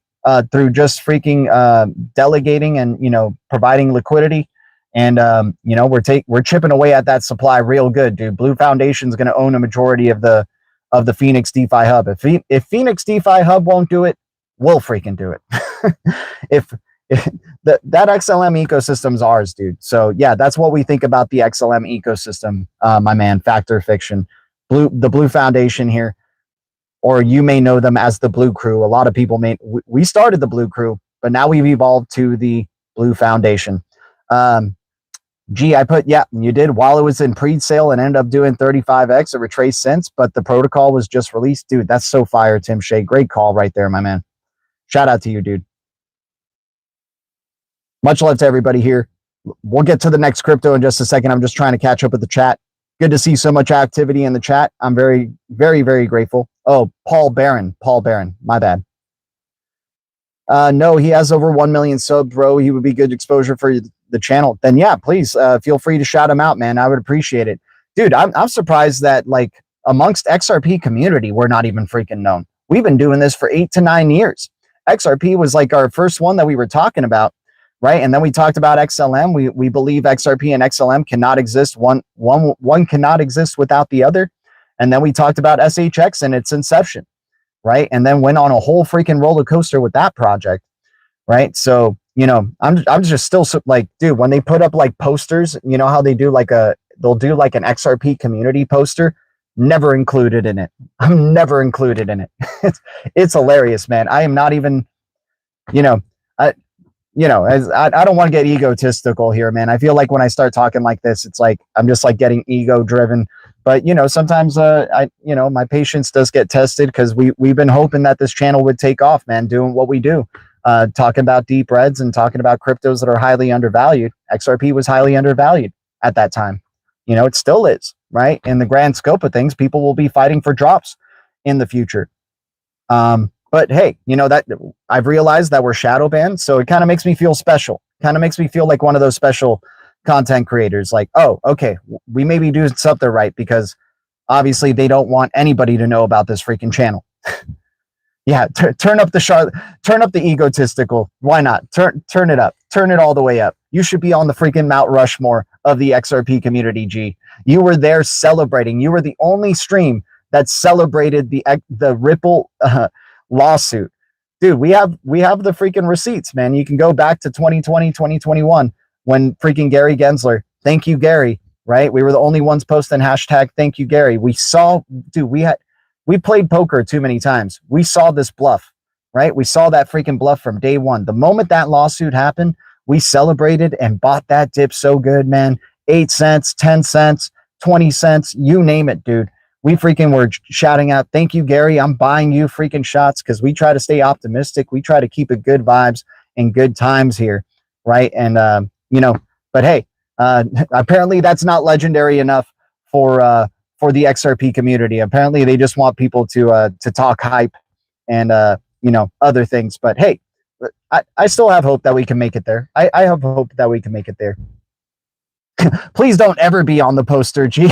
Speaker 1: through just freaking delegating and providing liquidity. And we're chipping away at that supply real good, dude. Blue Foundation's going to own a majority of the Phoenix DeFi Hub. If Phoenix DeFi Hub won't do it, we'll freaking do it. if that XLM ecosystem's ours, dude. So yeah, that's what we think about the XLM ecosystem, my man. Fact or fiction? The Blue Foundation here, or you may know them as the Blue Crew. A lot of people we started the Blue Crew, but now we've evolved to the Blue Foundation. I put, yeah, you did while it was in pre-sale and ended up doing 35x. It retraced since, but the protocol was just released. Dude, that's so fire, Tim Shea. Great call right there, my man. Shout out to you, dude. Much love to everybody here. We'll get to the next crypto in just a second. I'm just trying to catch up with the chat. Good to see so much activity in the chat. I'm very, very, very grateful. Oh, Paul Barron, my bad. No, he has over 1 million subs, bro. He would be good exposure for the channel. Then yeah, please feel free to shout him out, man. I would appreciate it. Dude, I'm surprised that like amongst XRP community, we're not even freaking known. We've been doing this for 8 to 9 years. XRP was like our first one that we were talking about, right? And then we talked about XLM. We believe XRP and XLM cannot exist. One cannot exist without the other. And then we talked about SHX and its inception, right? And then went on a whole freaking roller coaster with that project, right? So, I'm just still like, dude, when they put up like posters, you know how they do they'll do like an XRP community poster, never included in it. I'm never included in it. It's hilarious, man. I am not even, I don't want to get egotistical here, man. I feel like when I start talking like this, it's like I'm just like getting ego driven. But sometimes my patience does get tested, because we've been hoping that this channel would take off, man, doing what we do, talking about deep reds and talking about cryptos that are highly undervalued. XRP was highly undervalued at that time. It still is, right? In the grand scope of things, people will be fighting for drops in the future. But hey, that I've realized that we're shadow banned, so it kind of makes me feel special. Kind of makes me feel like one of those special content creators. Like, oh, okay, we may be doing something right, because obviously they don't want anybody to know about this freaking channel. Yeah, turn up the egotistical. Why not? Turn it up. Turn it all the way up. You should be on the freaking Mount Rushmore of the XRP community, G. You were there celebrating. You were the only stream that celebrated the Ripple lawsuit. Dude, we have the freaking receipts, man. You can go back to 2020, 2021 when freaking Gary Gensler, thank you, Gary, right? We were the only ones posting hashtag thank you, Gary. We saw, dude, we played poker too many times. We saw this bluff, right? We saw that freaking bluff from day one. The moment that lawsuit happened, we celebrated and bought that dip so good, man. 8 cents, 10 cents, 20 cents, you name it, dude. We freaking were shouting out, thank you, Gary. I'm buying you freaking shots, because we try to stay optimistic. We try to keep it good vibes and good times here, right? And, but hey, apparently that's not legendary enough for the XRP community. Apparently they just want people to talk hype and, other things. But hey, I still have hope that we can make it there. I have hope that we can make it there. Please don't ever be on the poster, G.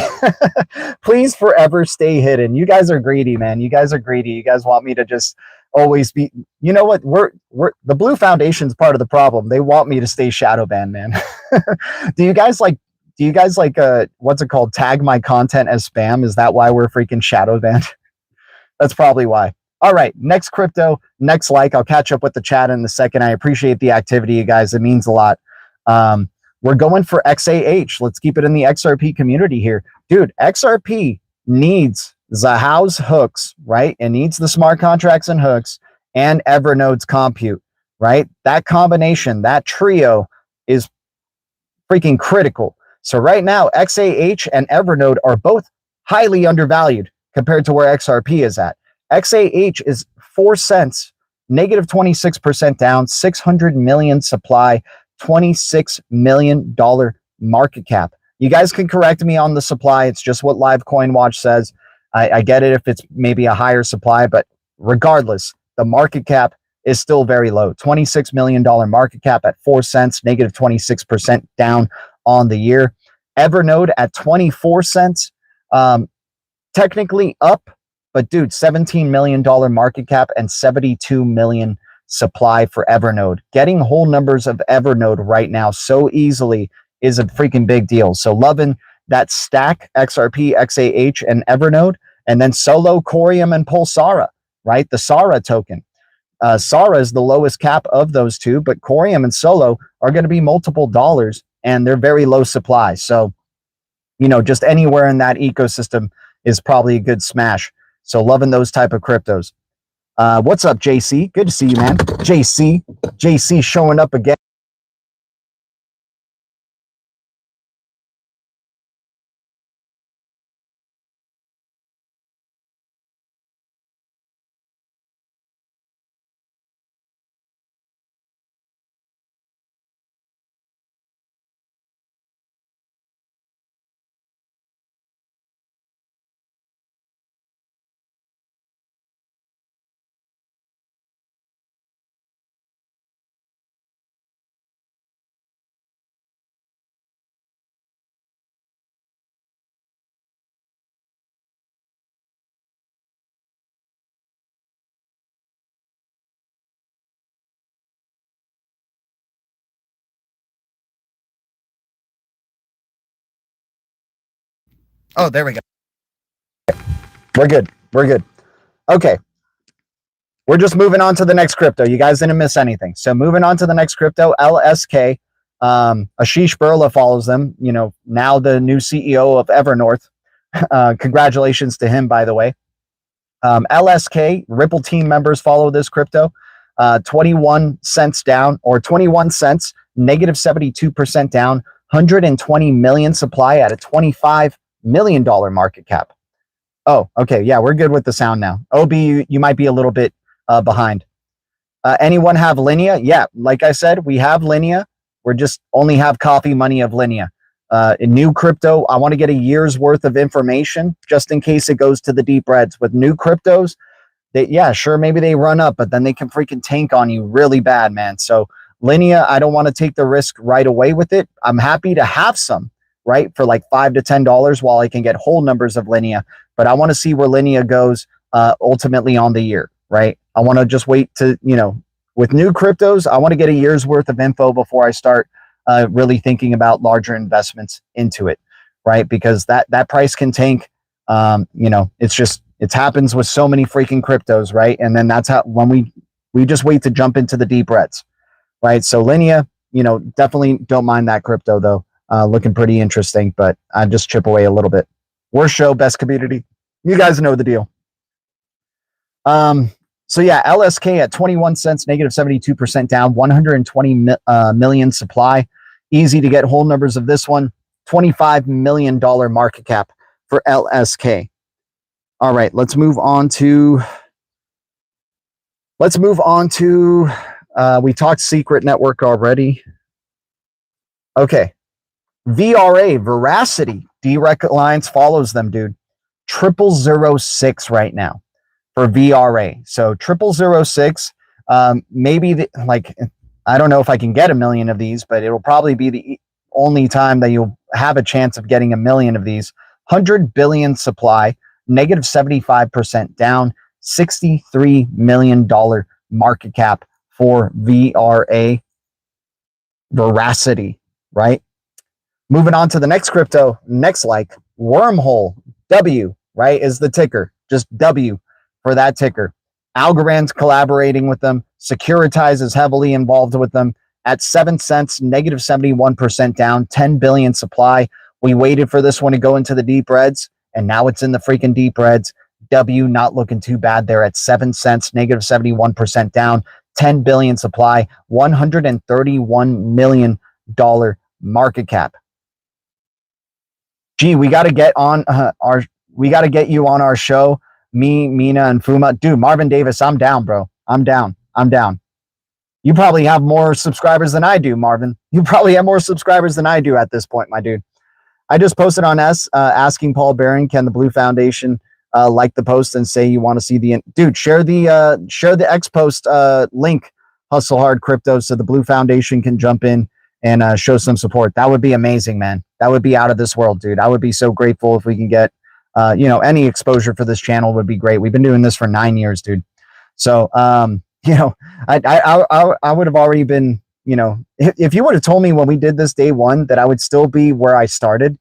Speaker 1: Please forever stay hidden. You guys are greedy, man. You guys are greedy. You guys want me to just always be, you know what? We're the Blue Foundation's part of the problem. They want me to stay shadow banned, man. Do you guys like do you guys like what's it called? Tag my content as spam? Is that why we're freaking shadow banned? That's probably why. All right, next crypto, next like. I'll catch up with the chat in a second. I appreciate the activity, you guys. It means a lot. We're going for XAH. Let's keep it in the XRP community here. Dude, XRP needs Zahau's hooks, right? It needs the smart contracts and hooks and Evernode's compute, right? That combination, that trio is freaking critical. So right now, XAH and Evernode are both highly undervalued compared to where XRP is at. XAH is 4 cents, negative 26% down, 600 million supply, $26 million market cap. You guys can correct me on the supply. It's just what Live Coin Watch says. I get it if it's maybe a higher supply, but regardless, the market cap is still very low. $26 million market cap at 4 cents, negative 26% down on the year. Evernode at 24 cents, technically up, but dude, $17 million market cap and 72 million supply for Evernode. Getting whole numbers of Evernode right now so easily is a freaking big deal. So loving that stack, XRP, XAH, and Evernode, and then Solo, Corium, and Pulsara, right? The Sara token. Sara is the lowest cap of those two, but Corium and Solo are going to be multiple dollars, and they're very low supply. So, you know, just anywhere in that ecosystem is probably a good smash. So loving those type of cryptos. What's up, JC? Good to see you, man. JC showing up again. Oh, there we go. We're good. We're good. Okay. We're just moving on to the next crypto. You guys didn't miss anything. So moving on to the next crypto, LSK. Ashish Burla follows them. You know, now the new CEO of Evernorth. Congratulations to him, by the way. LSK, Ripple team members follow this crypto. 21 cents down, or 21 cents, negative 72% down, 120 million supply at a $25 million market cap. Oh, okay. Yeah, we're good with the sound now. OB, you might be a little bit behind. Anyone have Linea? Yeah, like I said, we have Linea. We're just only have coffee money of Linea. In new crypto, I want to get a year's worth of information just in case it goes to the deep reds. With new cryptos, yeah, sure, maybe they run up, but then they can freaking tank on you really bad, man. So Linea, I don't want to take the risk right away with it. I'm happy to have some, right, for like $5 to $10 while I can get whole numbers of Linea. But I want to see where Linea goes ultimately on the year, right? I want to just wait to, you know, with new cryptos, I want to get a year's worth of info before I start really thinking about larger investments into it, right? Because that price can tank. You know, it happens with so many freaking cryptos, right? And then that's how, when we just wait to jump into the deep reds, right? So Linea, you know, definitely don't mind that crypto though. Looking pretty interesting, but I just chip away a little bit. Worst show, best community. You guys know the deal. So yeah, LSK at 21 cents, negative 72% down, 120 million supply. Easy to get whole numbers of this one. $25 million market cap for LSK. All right, let's move on to we talked Secret Network already. Okay. VRA, Veracity, D-Rec Alliance follows them, dude. 0006 right now for VRA. So 0006, maybe I don't know if I can get 1 million of these, but it'll probably be the only time that you'll have a chance of getting 1 million of these. 100 billion supply, negative 75% down, $63 million market cap for VRA, Veracity, right? Moving on to the next crypto, next like Wormhole, W, right, is the ticker. Just W for that ticker. Algorand's collaborating with them. Securitize is heavily involved with them. At 7 cents, negative 71% down, 10 billion supply. We waited for this one to go into the deep reds, and now it's in the freaking deep reds. W not looking too bad there at 7 cents, negative 71% down, 10 billion supply, $131 million market cap. Gee, we got to get on we got to get you on our show. Me, Mina, and Fuma. Dude, Marvin Davis, I'm down, bro. I'm down. You probably have more subscribers than I do, Marvin. You probably have more subscribers than I do at this point, my dude. I just posted on asking Paul Barron, can the Blue Foundation like the post and say you want to see the dude, share the X post link, Hustle Hard Crypto, so the Blue Foundation can jump in and show some support. That would be amazing, man. That would be out of this world, dude. I would be so grateful if we can get any exposure for this channel would be great. We've been doing this for 9 years, dude. So I would have already been, if you would have told me when we did this day one that I would still be where I started,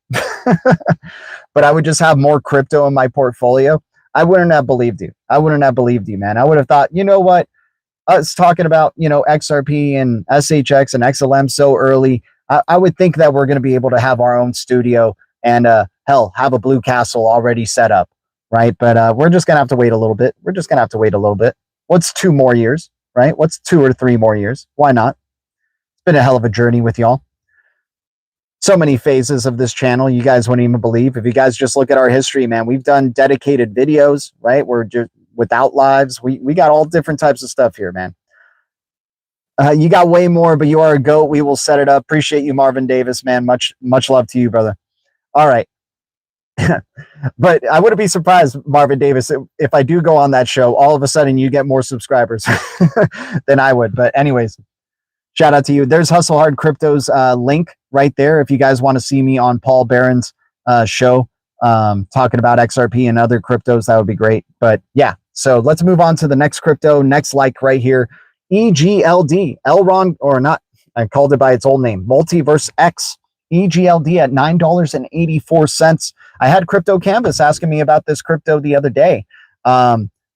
Speaker 1: but I would just have more crypto in my portfolio, I wouldn't have believed you. I wouldn't have believed you, man. I would have thought, you know what? Us talking about, XRP and SHX and XLM so early, I would think that we're going to be able to have our own studio and hell, have a Blue Castle already set up, right? But we're just going to have to wait a little bit. What's 2 more years, right? What's 2 or 3 more years? Why not? It's been a hell of a journey with y'all. So many phases of this channel you guys wouldn't even believe. If you guys just look at our history, man, we've done dedicated videos, right? We're just without lives. We got all different types of stuff here, man. You got way more, but you are a goat. We will set it up. Appreciate you, Marvin Davis, man. Much love to you, brother. All right. But I wouldn't be surprised, Marvin Davis, if I do go on that show, all of a sudden you get more subscribers than I would. But anyways, shout out to you. There's Hustle Hard Crypto's link right there. If you guys want to see me on Paul Barron's show, talking about XRP and other cryptos, that would be great. But yeah, so let's move on to the next crypto. Next like right here, EGLD, Elron, or not, I called it by its old name, Multiverse X. EGLD at $9.84. I had Crypto Canvas asking me about this crypto the other day.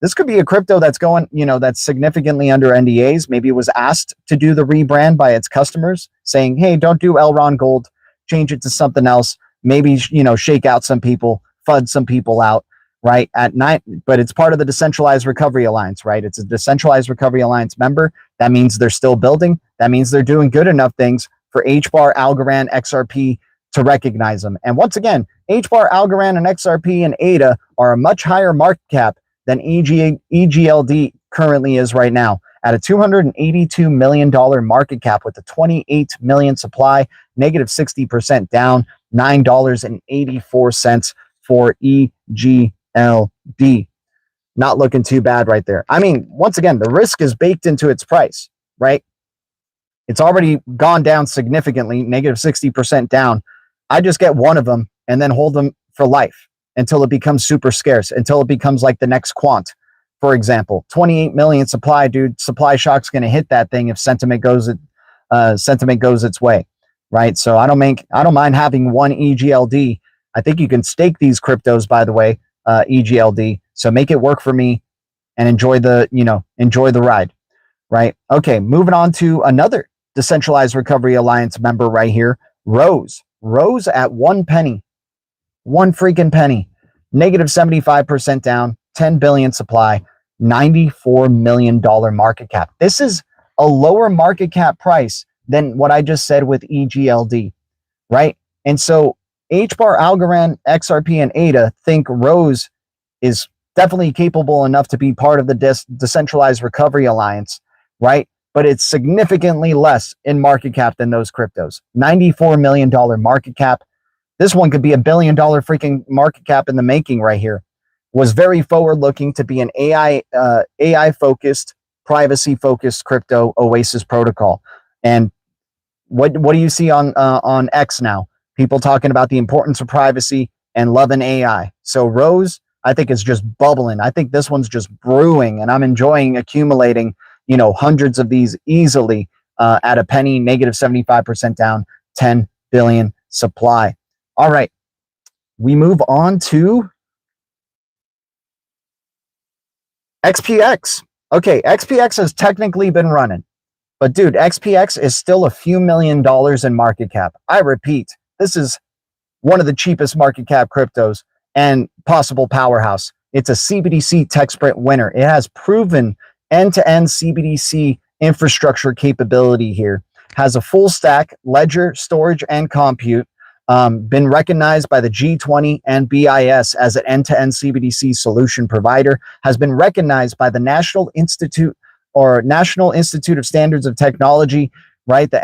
Speaker 1: This could be a crypto that's going, that's significantly under NDAs. Maybe it was asked to do the rebrand by its customers, saying, hey, don't do Elron Gold, change it to something else. Maybe, shake out some people, FUD some people out, right? But it's part of the Decentralized Recovery Alliance, right? It's a Decentralized Recovery Alliance member. That means they're still building. That means they're doing good enough things for HBAR, Algorand, XRP to recognize them. And once again, HBAR, Algorand, and XRP and ADA are a much higher market cap than EGLD currently is right now, at a $282 million market cap with a 28 million supply, negative 60% down, $9.84 for EGLD. Not looking too bad right there. I mean, once again, the risk is baked into its price, right? It's already gone down significantly, negative 60% down. I just get one of them and then hold them for life until it becomes super scarce, until it becomes like the next quant, for example. 28 million supply, dude. Supply shock's going to hit that thing if sentiment goes its way, right? So I don't mind having one EGLD. I think you can stake these cryptos, by the way, EGLD. So make it work for me and enjoy the ride, right? Okay, moving on to another Decentralized Recovery Alliance member right here, Rose at 1 penny. 1 freaking penny. Negative 75% down, 10 billion supply, $94 million market cap. This is a lower market cap price than what I just said with EGLD, right? And so HBAR, Algorand, XRP, and ADA think Rose is definitely capable enough to be part of the Decentralized Recovery Alliance, right? But it's significantly less in market cap than those cryptos. $94 million market cap. This one could be $1 billion freaking market cap in the making right here. Was very forward looking to be an AI focused, privacy focused crypto Oasis protocol. And what do you see on X now? People talking about the importance of privacy and loving AI. So Rose, I think, is just bubbling. I think this one's just brewing, and I'm enjoying accumulating hundreds of these easily at a penny, negative 75% down, 10 billion supply. All right, we move on to XPX. Okay, XPX has technically been running, but dude, XPX is still a few $1,000,000 in market cap. I repeat, this is one of the cheapest market cap cryptos and possible powerhouse. It's a CBDC tech sprint winner. It has proven end-to-end CBDC infrastructure capability here. Has a full stack ledger, storage, and compute. Been recognized by the G20 and BIS as an end-to-end CBDC solution provider. Has been recognized by the National Institute of Standards of Technology, right? The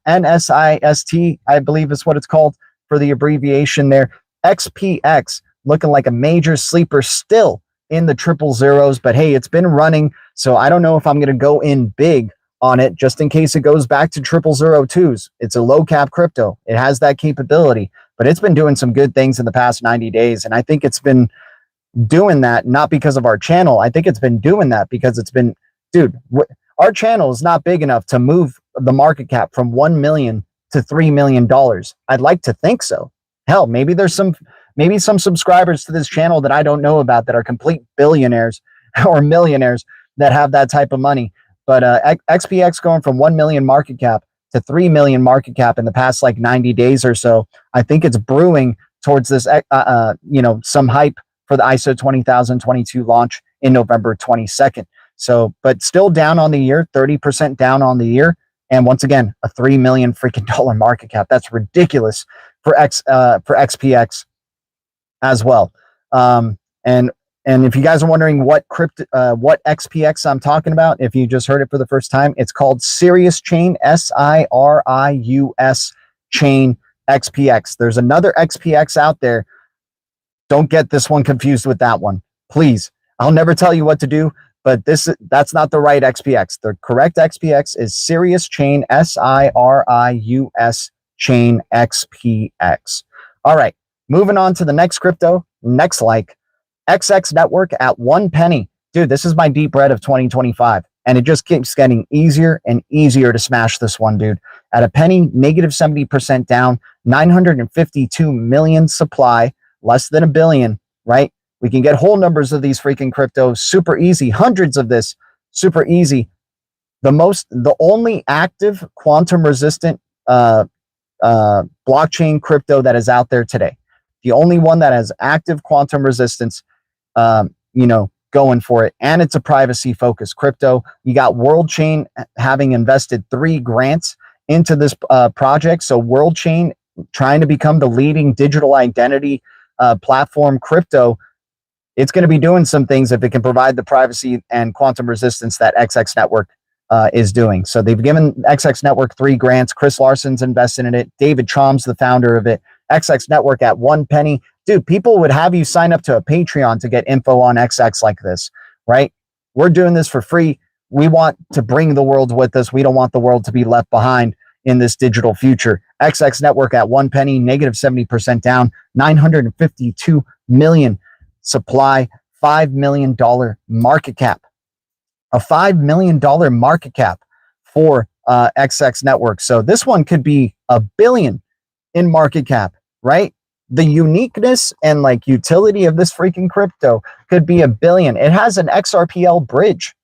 Speaker 1: NSIST, I believe is what it's called for the abbreviation there. XPX, looking like a major sleeper still in the triple zeros, but hey, it's been running, so I don't know if I'm going to go in big on it just in case it goes back to 0002s. It's a low cap crypto. It has that capability, but it's been doing some good things in the past 90 days. And I think it's been doing that not because of our channel. I think it's been doing that because it's been, dude, our channel is not big enough to move the market cap from 1 million to $3 million. I'd like to think so. Hell, maybe there's some subscribers to this channel that I don't know about that are complete billionaires or millionaires that have that type of money. But XPX going from 1 million market cap to 3 million market cap in the past like 90 days or so. I think it's brewing towards this, some hype for the ISO 20022 launch in November 22nd. So, but still down on the year, 30% down on the year. And once again, a $3 million freaking dollar market cap. That's ridiculous for XPX as well. And if you guys are wondering what XPX I'm talking about, if you just heard it for the first time, it's called Sirius Chain, SIRIUS Chain XPX. There's another XPX out there. Don't get this one confused with that one, please. I'll never tell you what to do, but that's not the right XPX. The correct XPX is Sirius Chain, SIRIUS Chain XPX. All right, moving on to the next crypto, XX Network at 1 penny. Dude, this is my deep red of 2025, and it just keeps getting easier and easier to smash this one, dude. At a penny, negative 70% down, 952 million supply, less than a billion, right? We can get whole numbers of these freaking cryptos super easy, hundreds of this, super easy. The only active quantum resistant blockchain crypto that is out there today. The only one that has active quantum resistance, going for it. And it's a privacy focused crypto. You got World Chain having invested 3 grants into this project. So World Chain trying to become the leading digital identity platform crypto. It's going to be doing some things if it can provide the privacy and quantum resistance that XX Network is doing. So they've given XX Network 3 grants. Chris Larson's invested in it. David Chom's the founder of it. XX Network at 1 penny. Dude, people would have you sign up to a Patreon to get info on XX like this, right? We're doing this for free. We want to bring the world with us. We don't want the world to be left behind in this digital future. XX Network at 1 penny, negative 70% down, 952 million supply, $5 million market cap. A $5 million market cap for XX Network. So this one could be $1 billion in market cap, right? The uniqueness and like utility of this freaking crypto could be $1 billion. It has an XRPL bridge,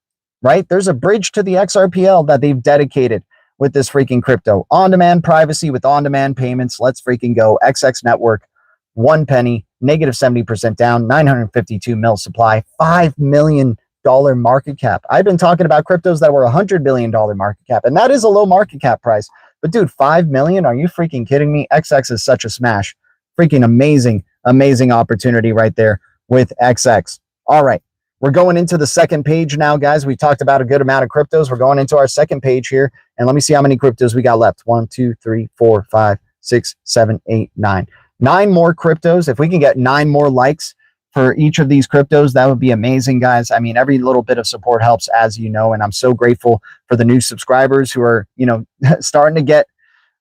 Speaker 1: right? There's a bridge to the XRPL that they've dedicated with this freaking crypto. On-demand privacy with on-demand payments. Let's freaking go. XX Network, 1 penny, negative 70% down, 952 mil supply, $5 million market cap. I've been talking about cryptos that were $100 billion market cap, and that is a low market cap price. But dude, 5 million? Are you freaking kidding me? XX is such a smash. Freaking amazing opportunity right there with XX. All right, we're going into the second page now, guys. We talked about a good amount of cryptos. We're going into our second page here, and let me see how many cryptos we got left. 1, 2, 3, 4, 5, 6, 7, 8, 9. 9 more cryptos. If we can get 9 more likes for each of these cryptos, that would be amazing, guys. I mean, every little bit of support helps, as you know, and I'm so grateful for the new subscribers who are, starting to get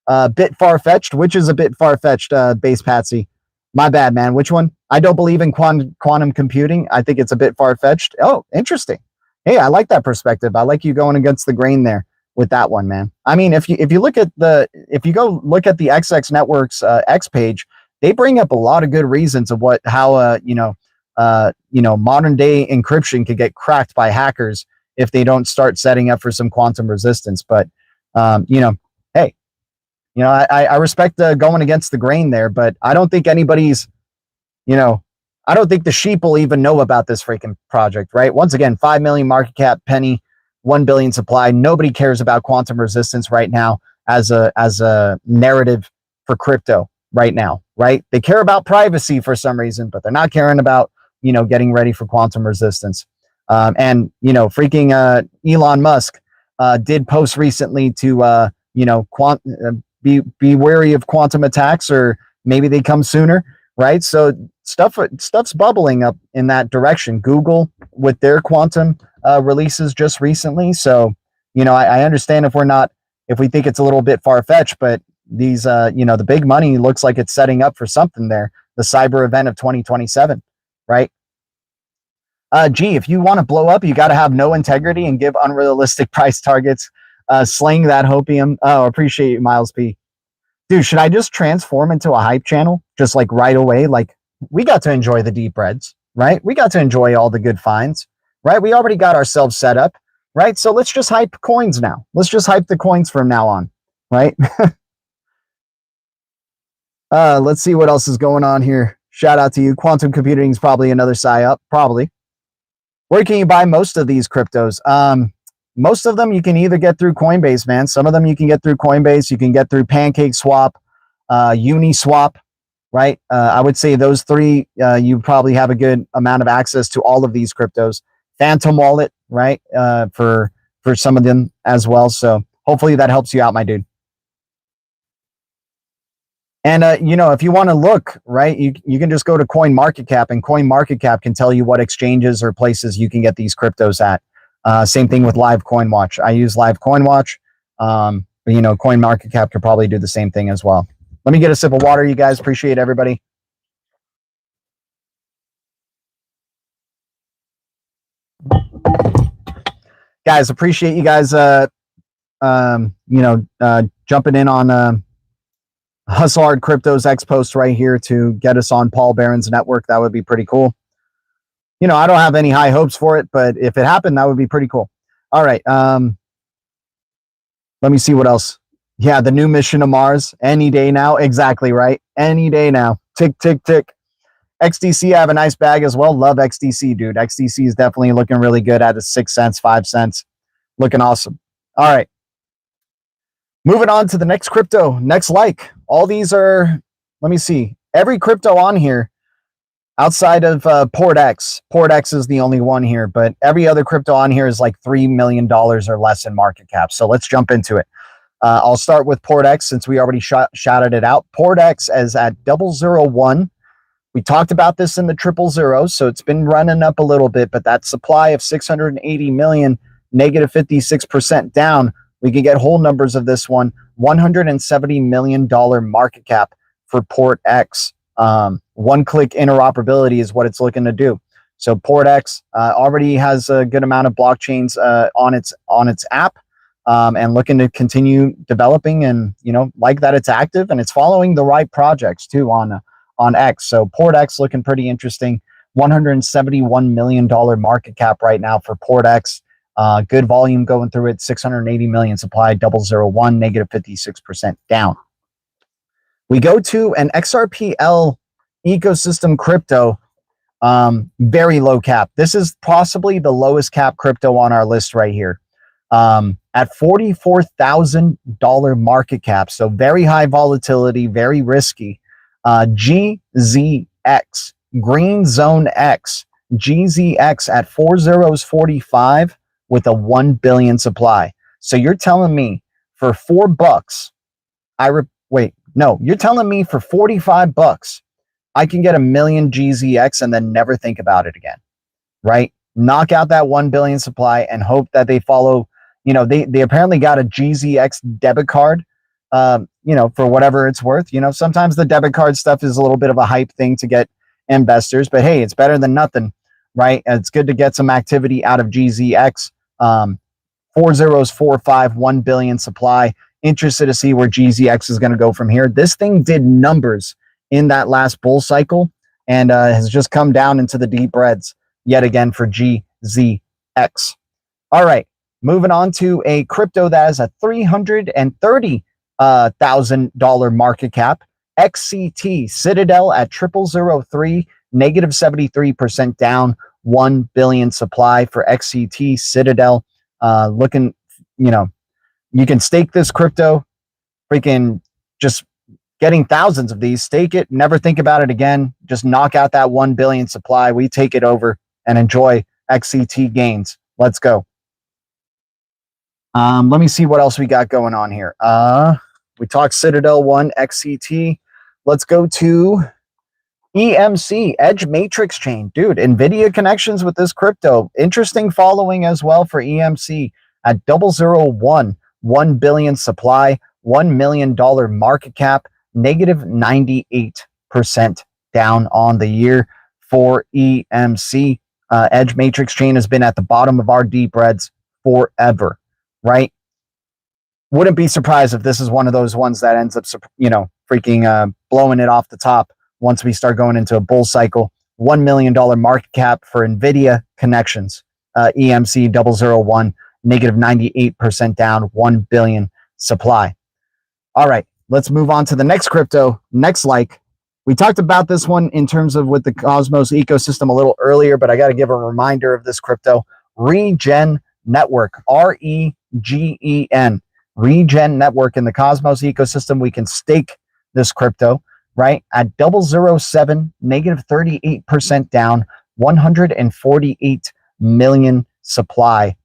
Speaker 1: a bit far-fetched. Which is a bit far-fetched, Base Patsy? My bad, man. Which one? I don't believe in quantum computing. I think it's a bit far-fetched. Oh, interesting. Hey, I like that perspective. I like you going against the grain there. with that one, man. I mean, if you go look at the XX Network's X page, they bring up a lot of good reasons of how modern day encryption could get cracked by hackers if they don't start setting up for some quantum resistance. But hey, I respect going against the grain there, but I don't think anybody's, I don't think the sheep will even know about this freaking project, right? Once again, 5 million market cap, penny, 1 billion supply. Nobody cares about quantum resistance right now as a narrative for crypto right now, right? They care about privacy for some reason, but they're not caring about, getting ready for quantum resistance. Freaking Elon Musk did post recently to, be wary of quantum attacks, or maybe they come sooner, right? So stuff's bubbling up in that direction. Google with their quantum releases just recently. So, I understand if we think it's a little bit far-fetched, but these, the big money looks like it's setting up for something there. The cyber event of 2027, right? If you want to blow up, you got to have no integrity and give unrealistic price targets. Slaying that hopium. Oh, appreciate you, Miles P. Dude, should I just transform into a hype channel just like right away? Like, we got to enjoy the deep reds, right? We got to enjoy all the good finds, right? We already got ourselves set up, right? So let's just hype coins now. Let's just hype the coins from now on, right? Let's see what else is going on here. Shout out to you. Quantum computing is probably another PSYOP, probably. Where can you buy most of these cryptos? Most of them you can either get through Coinbase, man. Some of them you can get through Coinbase. You can get through PancakeSwap, Uniswap, right? I would say those three, you probably have a good amount of access to all of these cryptos. Phantom Wallet, right? For some of them as well. So hopefully that helps you out, my dude. And, if you want to look, right, you can just go to CoinMarketCap, and CoinMarketCap can tell you what exchanges or places you can get these cryptos at. Same thing with Live CoinWatch. I use Live CoinWatch, but CoinMarketCap could probably do the same thing as well. Let me get a sip of water, you guys. Appreciate everybody. Guys, appreciate you guys, jumping in on Hustle Hard Crypto's X post right here to get us on Paul Barron's network. That would be pretty cool. I don't have any high hopes for it, but if it happened, that would be pretty cool. All right. Let me see what else. Yeah, the new mission to Mars. Any day now. Exactly, right? Any day now. Tick, tick, tick. XDC, I have a nice bag as well. Love XDC, dude. XDC is definitely looking really good at 6 cents, 5 cents. Looking awesome. All right. Moving on to the next crypto. Next like. All these are, let me see. Every crypto on here, outside of PortX. PortX is the only one here, but every other crypto on here is like $3 million or less in market cap. So let's jump into it. I'll start with PortX since we already shouted it out. PortX is at 001. We talked about this in the 000, so it's been running up a little bit, but that supply of 680 million, negative 56% down, we can get whole numbers of this one, $170 million market cap for PortX. One-click interoperability is what it's looking to do. So PortX already has a good amount of blockchains on its app, and looking to continue developing, and like that it's active and it's following the right projects too on X. So PortX looking pretty interesting. $171 million market cap right now for PortX. Good volume going through it. 680 million supply. 001, negative 56% down. We go to an XRPL ecosystem crypto, very low cap. This is possibly the lowest cap crypto on our list right here, at $44,000 market cap. So very high volatility, very risky. GZX, Green Zone X, GZX at 4045 with a 1 billion supply. So you're telling me for $4, you're telling me for $45, I can get 1 million GZX and then never think about it again, right? Knock out that 1 billion supply and hope that they follow. They apparently got a GZX debit card, for whatever it's worth. Sometimes the debit card stuff is a little bit of a hype thing to get investors, but hey, it's better than nothing, right? And it's good to get some activity out of GZX. 4 zeros, 4, 5, 1 billion supply. Interested to see where GZX is going to go from here. This thing did numbers in that last bull cycle and has just come down into the deep reds yet again for GZX. All right, moving on to a crypto that has a $330,000 market cap. XCT Citadel at 0003, negative 73% down, 1 billion supply for XCT Citadel. Looking, you can stake this crypto, freaking just getting thousands of these. Stake it, never think about it again. Just knock out that 1 billion supply. We take it over and enjoy XCT gains. Let's go. Let me see what else we got going on here. We talked Citadel 1, XCT. Let's go to EMC, Edge Matrix Chain. Dude, NVIDIA connections with this crypto. Interesting following as well for EMC at 001, 1 billion supply, $1 million market cap, negative 98% down on the year for EMC. Edge Matrix Chain has been at the bottom of our deep reds forever, right? Wouldn't be surprised if this is one of those ones that ends up, freaking blowing it off the top once we start going into a bull cycle. $1 million market cap for NVIDIA connections. EMC 001, negative 98% down, 1 billion supply. All right, let's move on to the next crypto. Next, we talked about this one in terms of with the Cosmos ecosystem a little earlier, but I got to give a reminder of this crypto. Regen Network, REGEN. Regen Network in the Cosmos ecosystem. We can stake this crypto, right? At 007, negative 38% down, 148 million supply.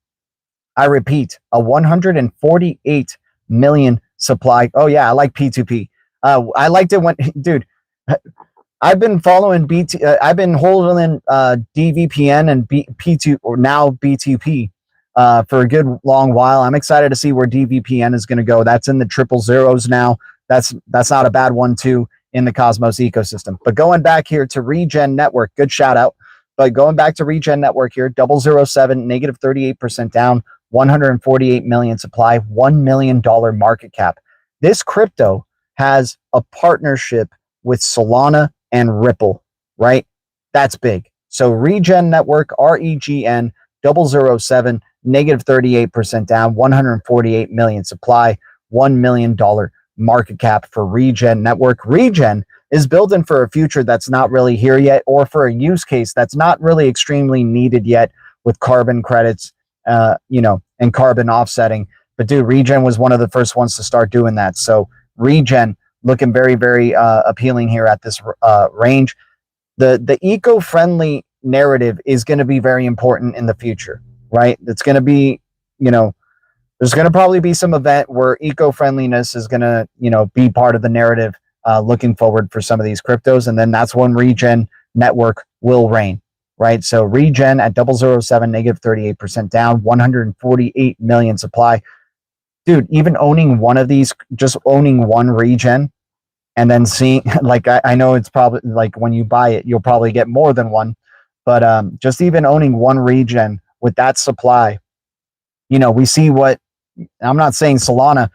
Speaker 1: I repeat, a 148 million supply. Oh yeah, I like P2P. I liked it when, dude, I've been following I've been holding DVPN and P2 or now BTP for a good long while. I'm excited to see where DVPN is going to go. That's in the triple zeros now. That's not a bad one too in the Cosmos ecosystem. But going back here to Regen Network, good shout out. But going back to Regen Network here, 007, negative 38% down, 148 million supply, $1 million market cap. This crypto has a partnership with Solana and Ripple, right? That's big. So Regen Network, REGN, 007, negative 38% down, 148 million supply, $1 million market cap for Regen Network. Regen is building for a future that's not really here yet, or for a use case that's not really extremely needed yet with carbon credits, and carbon offsetting. But dude, Regen was one of the first ones to start doing that. So Regen looking very, very appealing here at this range. The eco-friendly narrative is going to be very important in the future, right? It's going to be, there's going to probably be some event where eco-friendliness is going to, be part of the narrative looking forward for some of these cryptos. And then that's when Regen Network will reign, right? So Regen at 007, negative 38% down, 148 million supply. Dude, even owning one of these, just owning one Regen and then seeing, I know it's probably when you buy it, you'll probably get more than one, but just even owning one Regen with that supply, we see what, I'm not saying Solana,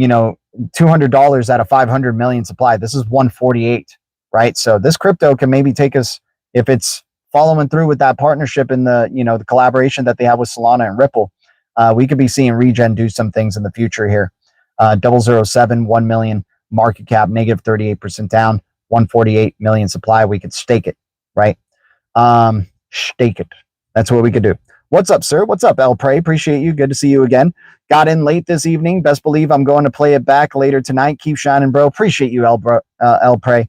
Speaker 1: $200 out of 500 million supply. This is 148, right? So this crypto can maybe take us, if it's following through with that partnership in the, the collaboration that they have with Solana and Ripple, we could be seeing Regen do some things in the future here. 007, 1 million market cap, negative 38% down, 148 million supply. We could stake it, right? Stake it. That's what we could do. What's up, sir? What's up, El Prey? Appreciate you. Good to see you again. Got in late this evening. Best believe I'm going to play it back later tonight. Keep shining, bro. Appreciate you, El Prey.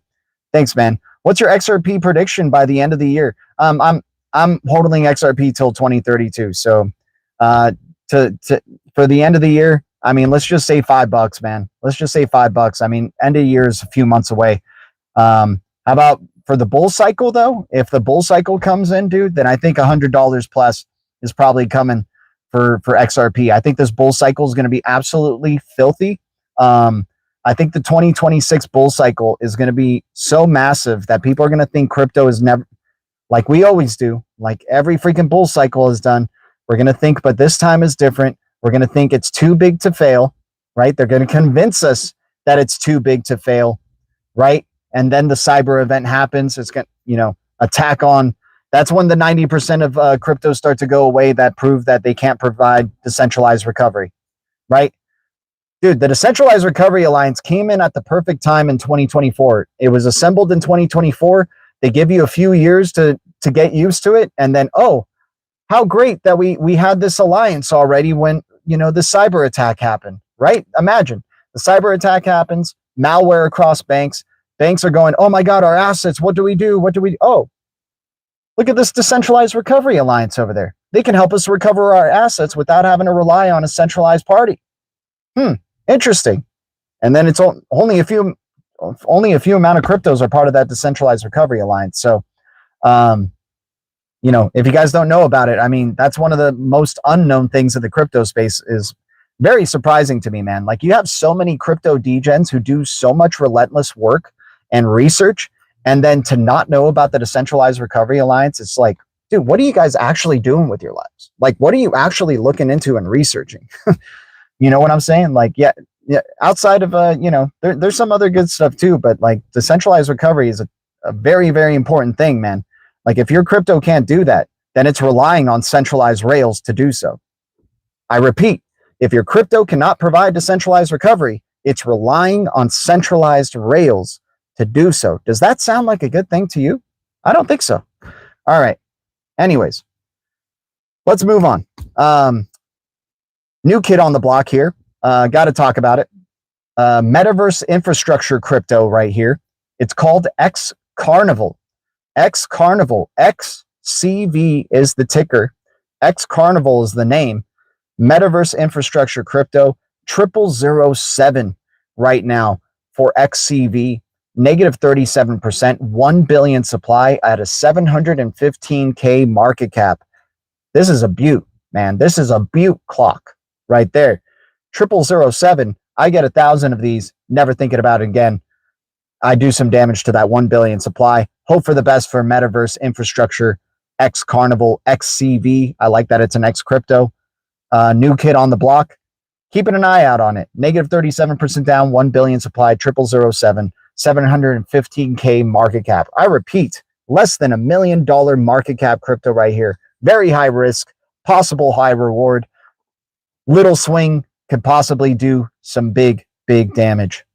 Speaker 1: Thanks, man. What's your XRP prediction by the end of the year? I'm holding XRP till 2032. So, for the end of the year, I mean, let's just say $5, man. Let's just say $5. I mean, end of year is a few months away. How about for the bull cycle though? If the bull cycle comes in, dude, then I think $100 plus is probably coming for XRP. I think this bull cycle is going to be absolutely filthy. I think the 2026 bull cycle is going to be so massive that people are going to think crypto is never, like we always do, like every freaking bull cycle is done. We're going to think, but this time is different. We're going to think it's too big to fail, right? They're going to convince us that it's too big to fail, right? And then the cyber event happens. It's going to, attack on. That's when the 90% of cryptos start to go away that prove that they can't provide decentralized recovery, right? Dude, the Decentralized Recovery Alliance came in at the perfect time in 2024. It was assembled in 2024. They give you a few years to get used to it. And then, oh, how great that we had this alliance already when, the cyber attack happened, right? Imagine the cyber attack happens, malware across banks. Banks are going, oh my God, our assets, what do we do? Oh, look at this Decentralized Recovery Alliance over there. They can help us recover our assets without having to rely on a centralized party. Interesting. And then it's only a few amount of cryptos are part of that Decentralized Recovery Alliance. So, if you guys don't know about it, I mean, that's one of the most unknown things of the crypto space. Is very surprising to me, man. Like, you have so many crypto degens who do so much relentless work and research, and then to not know about the Decentralized Recovery Alliance, it's like, dude, what are you guys actually doing with your lives? Like, what are you actually looking into and researching? You know what I'm saying? Like, yeah, outside of, there's some other good stuff too, but like decentralized recovery is a very, very important thing, man. Like, if your crypto can't do that, then it's relying on centralized rails to do so. I repeat, if your crypto cannot provide decentralized recovery, it's relying on centralized rails to do so. Does that sound like a good thing to you? I don't think so. All right. Anyways, let's move on. New kid on the block here. Got to talk about it. Metaverse infrastructure crypto right here. It's called X Carnival. X Carnival. XCV is the ticker. X Carnival is the name. Metaverse infrastructure crypto. 0007 right now for XCV. Negative 37%. 1 billion supply at a 715K market cap. This is a beaut, man. This is a beaut clock right there. 0007. I get 1,000 of these. Never thinking about it again. I do some damage to that 1 billion supply. Hope for the best for Metaverse infrastructure. X Carnival, XCV. I like that it's an X crypto. New kid on the block. Keeping an eye out on it. Negative 37% down, 1 billion supply, 0007, 715K market cap. I repeat, less than $1 million market cap crypto right here. Very high risk, possible high reward. Little swing could possibly do some big, big damage.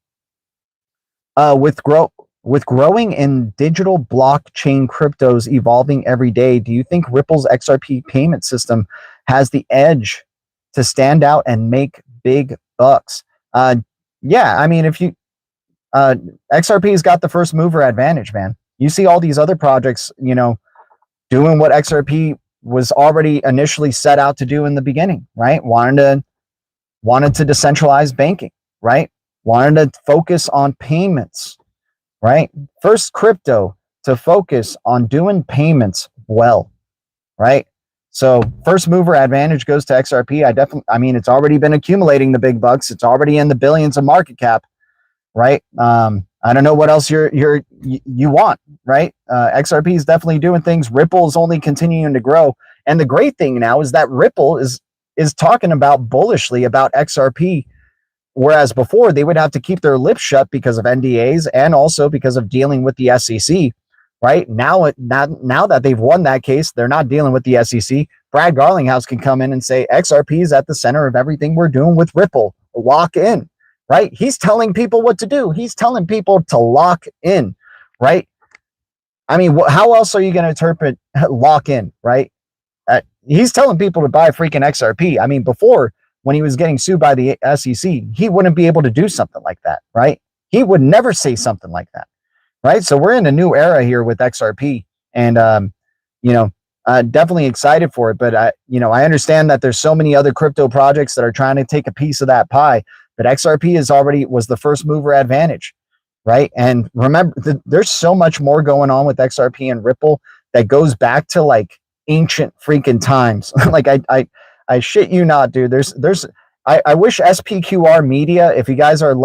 Speaker 1: With growing in digital blockchain cryptos evolving every day, do you think Ripple's XRP payment system has the edge to stand out and make big bucks? Yeah, I mean, if you XRP's got the first mover advantage, man. You see all these other projects, doing what XRP was already initially set out to do in the beginning, right? Wanted to decentralize banking, right? Wanted to focus on payments, right? First crypto to focus on doing payments well, right? So first mover advantage goes to XRP. I mean, it's already been accumulating the big bucks. It's already in the billions of market cap, right? I don't know what else you want, right? XRP is definitely doing things. Ripple is only continuing to grow. And the great thing now is that Ripple is talking about bullishly about XRP, whereas before they would have to keep their lips shut because of NDAs and also because of dealing with the SEC, right? Now that they've won that case, they're not dealing with the SEC. Brad Garlinghouse can come in and say, XRP is at the center of everything we're doing with Ripple. Lock in, right? He's telling people what to do. He's telling people to lock in, right? I mean, how else are you going to interpret lock in, right? He's telling people to buy freaking XRP. I mean, before, when he was getting sued by the SEC, he wouldn't be able to do something like that, right? He would never say something like that, right? So we're in a new era here with XRP, and definitely excited for it. But I understand that there's so many other crypto projects that are trying to take a piece of that pie. But XRP was the first mover advantage, right? And remember, there's so much more going on with XRP and Ripple that goes back to like ancient freaking times. Like I shit you not, dude. I wish SPQR Media, if you guys are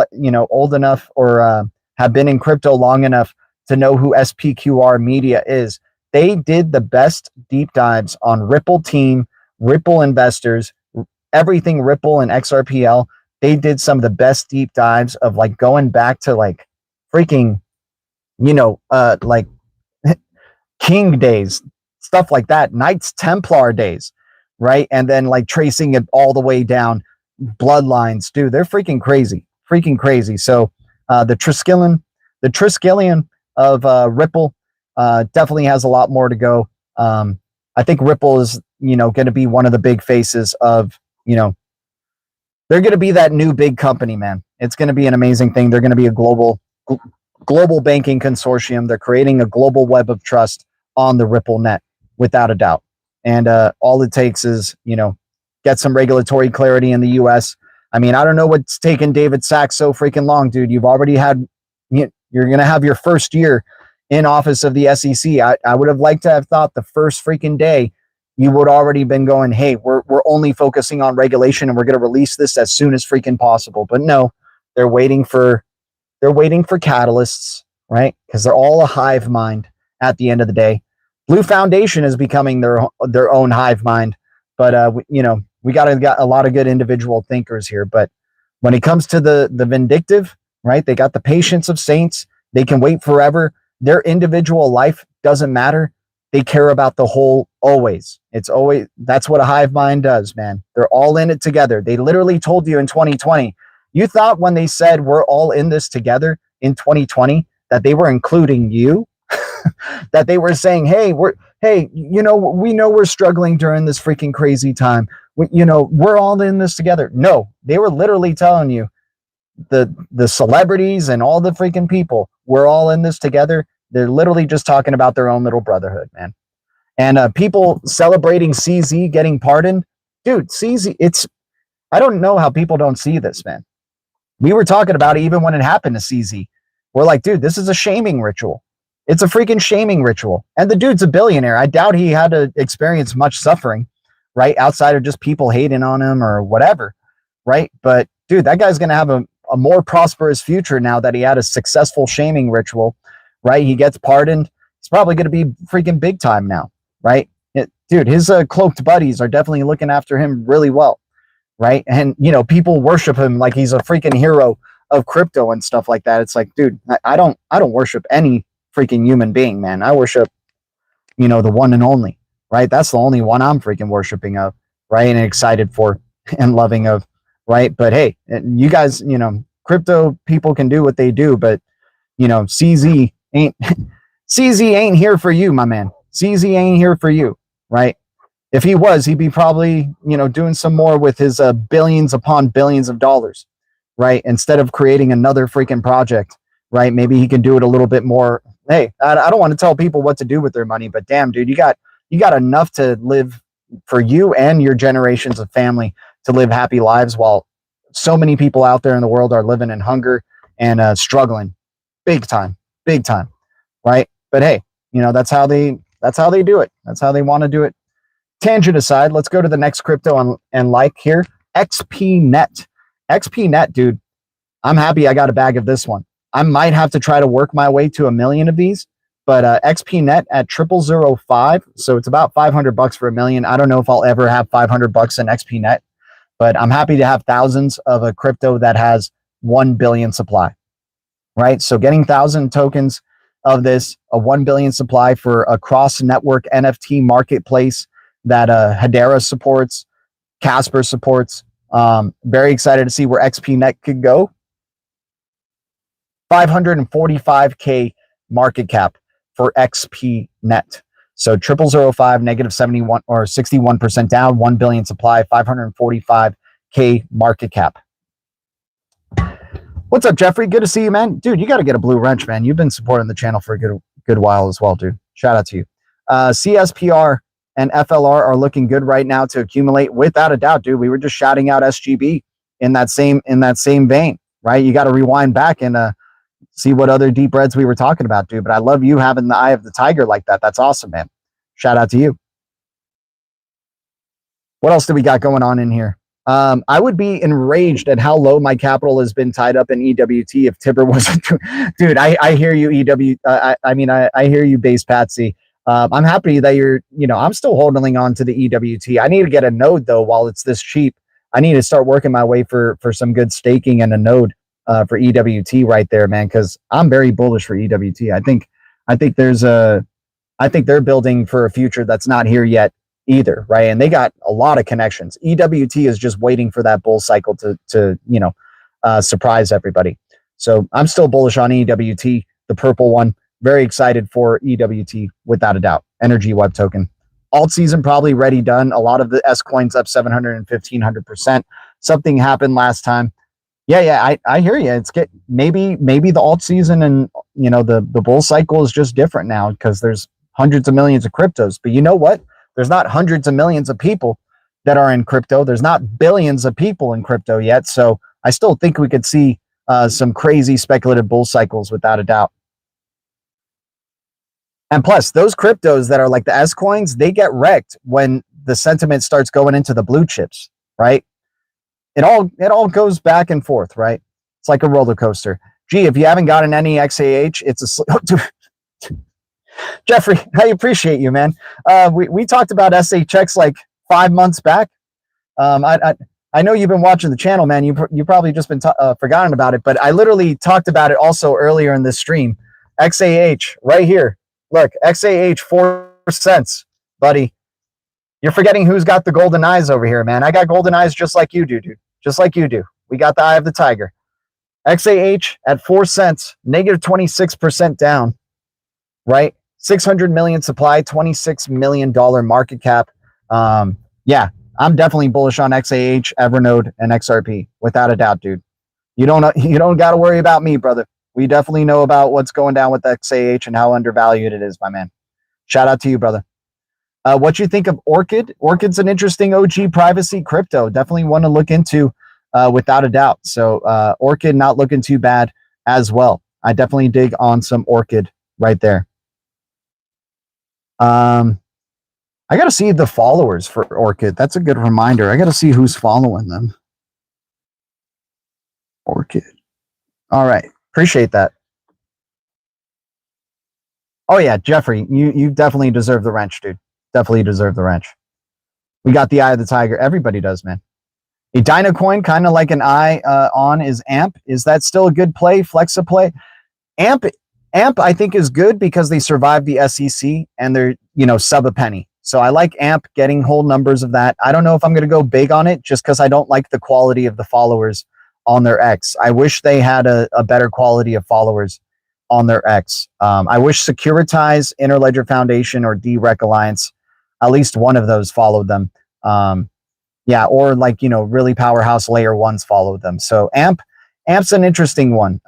Speaker 1: old enough or have been in crypto long enough to know who SPQR Media is, they did the best deep dives on Ripple team, Ripple investors, everything Ripple and XRPL, they did some of the best deep dives of like going back to like freaking, like King days, stuff like that, Knights Templar days, right? And then like tracing it all the way down bloodlines, dude. They're freaking crazy. So the Triskelion of Ripple definitely has a lot more to go. I think Ripple is, going to be one of the big faces of, they're going to be that new big company, man. It's going to be an amazing thing. They're going to be a global banking consortium. They're creating a global web of trust on the Ripple net, without a doubt. And all it takes is, get some regulatory clarity in the US. I mean, I don't know what's taken David Sachs so freaking long, dude. You've already had, you're going to have your first year in office of the SEC. I would have liked to have thought the first freaking day you would already been going, hey, we're only focusing on regulation and we're going to release this as soon as freaking possible. But no, they're waiting for catalysts, right? Because they're all a hive mind at the end of the day. Blue Foundation is becoming their own hive mind, but we got a lot of good individual thinkers here. But when it comes to the vindictive, right? They got the patience of saints. They can wait forever. Their individual life doesn't matter. They care about the whole always. That's what a hive mind does, man. They're all in it together. They literally told you in 2020, you thought when they said we're all in this together in 2020 that they were including you, that they were saying, hey, we know we're struggling during this freaking crazy time. We're all in this together. No, they were literally telling you, the celebrities and all the freaking people, we're all in this together. They're literally just talking about their own little brotherhood, man. And people celebrating CZ getting pardoned. Dude, CZ, I don't know how people don't see this, man. We were talking about it even when it happened to CZ. We're like, dude, this is a shaming ritual. It's a freaking shaming ritual. And the dude's a billionaire. I doubt he had to experience much suffering, right? Outside of just people hating on him or whatever, right? But dude, that guy's going to have a more prosperous future now that he had a successful shaming ritual, right? He gets pardoned. He's probably going to be freaking big time now, right? Dude, his cloaked buddies are definitely looking after him really well, right? And, people worship him like he's a freaking hero of crypto and stuff like that. It's like, dude, I don't worship any freaking human being, man. I worship, the one and only, right? That's the only one I'm freaking worshiping of, right? And excited for and loving of, right? But hey, you guys, crypto people can do what they do, but CZ ain't here for you, my man. CZ ain't here for you, right? If he was, he'd be probably, doing some more with his billions upon billions of dollars, right? Instead of creating another freaking project, right? Maybe he can do it a little bit more. Hey, I don't want to tell people what to do with their money, but damn, dude, you got enough to live for you and your generations of family to live happy lives, while so many people out there in the world are living in hunger and struggling big time, right? But hey, that's how they do it. That's how they want to do it. Tangent aside, let's go to the next crypto and like here, XPnet. XPnet, dude, I'm happy I got a bag of this one. I might have to try to work my way to 1 million of these, but XPnet at 0005, so it's about $500 for 1 million. I don't know if I'll ever have $500 in XPnet, but I'm happy to have thousands of a crypto that has 1 billion supply, right? So getting 1,000 tokens of this, a 1 billion supply for a cross-network NFT marketplace that Hedera supports, Casper supports. Very excited to see where XPnet could go. 545K market cap for XPnet. So 0005, negative 71 or 61% down, 1 billion supply, 545K market cap. What's up, Jeffrey? Good to see you, man. Dude, you got to get a blue wrench, man. You've been supporting the channel for a good while as well, dude. Shout out to you. CSPR and FLR are looking good right now to accumulate, without a doubt, dude. We were just shouting out SGB in that same vein, right? You got to rewind back and see what other deep reds we were talking about, dude. But I love you having the eye of the tiger like that. That's awesome, man. Shout out to you. What else do we got going on in here? I would be enraged at how low my capital has been tied up in EWT if TIBBIR wasn't. Dude, I hear you, I hear you, Base Patsy. I'm happy that you're, I'm still holding on to the EWT. I need to get a node though while it's this cheap. I need to start working my way for some good staking and a node for EWT right there, man, because I'm very bullish for EWT. I think they're building for a future that's not here yet either, right? And they got a lot of connections. EWT is just waiting for that bull cycle to surprise everybody. So I'm still bullish on EWT, the purple one. Very excited for EWT without a doubt. Energy web token. Alt season probably ready, done. A lot of the S coins up 700 and 1500%. Something happened last time. Yeah, I hear you. Maybe the alt season and the bull cycle is just different now because there's hundreds of millions of cryptos. But you know what? There's not hundreds of millions of people that are in crypto. There's not billions of people in crypto yet. So I still think we could see some crazy speculative bull cycles without a doubt. And plus, those cryptos that are like the S coins, they get wrecked when the sentiment starts going into the blue chips, right? It all goes back and forth, right? It's like a roller coaster. Gee, if you haven't gotten any XAH, it's a Jeffrey, I appreciate you, man. We talked about SHX like 5 months back. I know you've been watching the channel, man. You probably just been forgotten about it, but I literally talked about it also earlier in this stream. XAH right here. Look, XAH 4 cents, buddy. You're forgetting who's got the golden eyes over here, man. I got golden eyes just like you do, dude. Just like you do. We got the eye of the tiger. XAH at 4 cents, negative 26% down, right? 600 million supply, $26 million market cap. Yeah, I'm definitely bullish on XAH, Evernode, and XRP, without a doubt, dude. You don't got to worry about me, brother. We definitely know about what's going down with XAH and how undervalued it is, my man. Shout out to you, brother. What you think of Orchid? Orchid's an interesting OG privacy crypto. Definitely want to look into without a doubt. So Orchid not looking too bad as well. I definitely dig on some Orchid right there. I got to see the followers for Orchid. That's a good reminder. I got to see who's following them. Orchid. All right. Appreciate that. Oh yeah, Jeffrey, you definitely deserve the wrench, dude. Definitely deserve the wrench. We got the eye of the tiger. Everybody does, man. A Dino coin, kind of like an eye on, is AMP. Is that still a good play? Flexa play? AMP, I think, is good because they survived the SEC and they're sub a penny. So I like AMP, getting whole numbers of that. I don't know if I'm going to go big on it just because I don't like the quality of the followers on their X. I wish they had a better quality of followers on their X. I wish Securitize, Interledger Foundation, or DREC Alliance, at least one of those followed them. Yeah, or like, really powerhouse layer ones followed them. So AMP's an interesting one.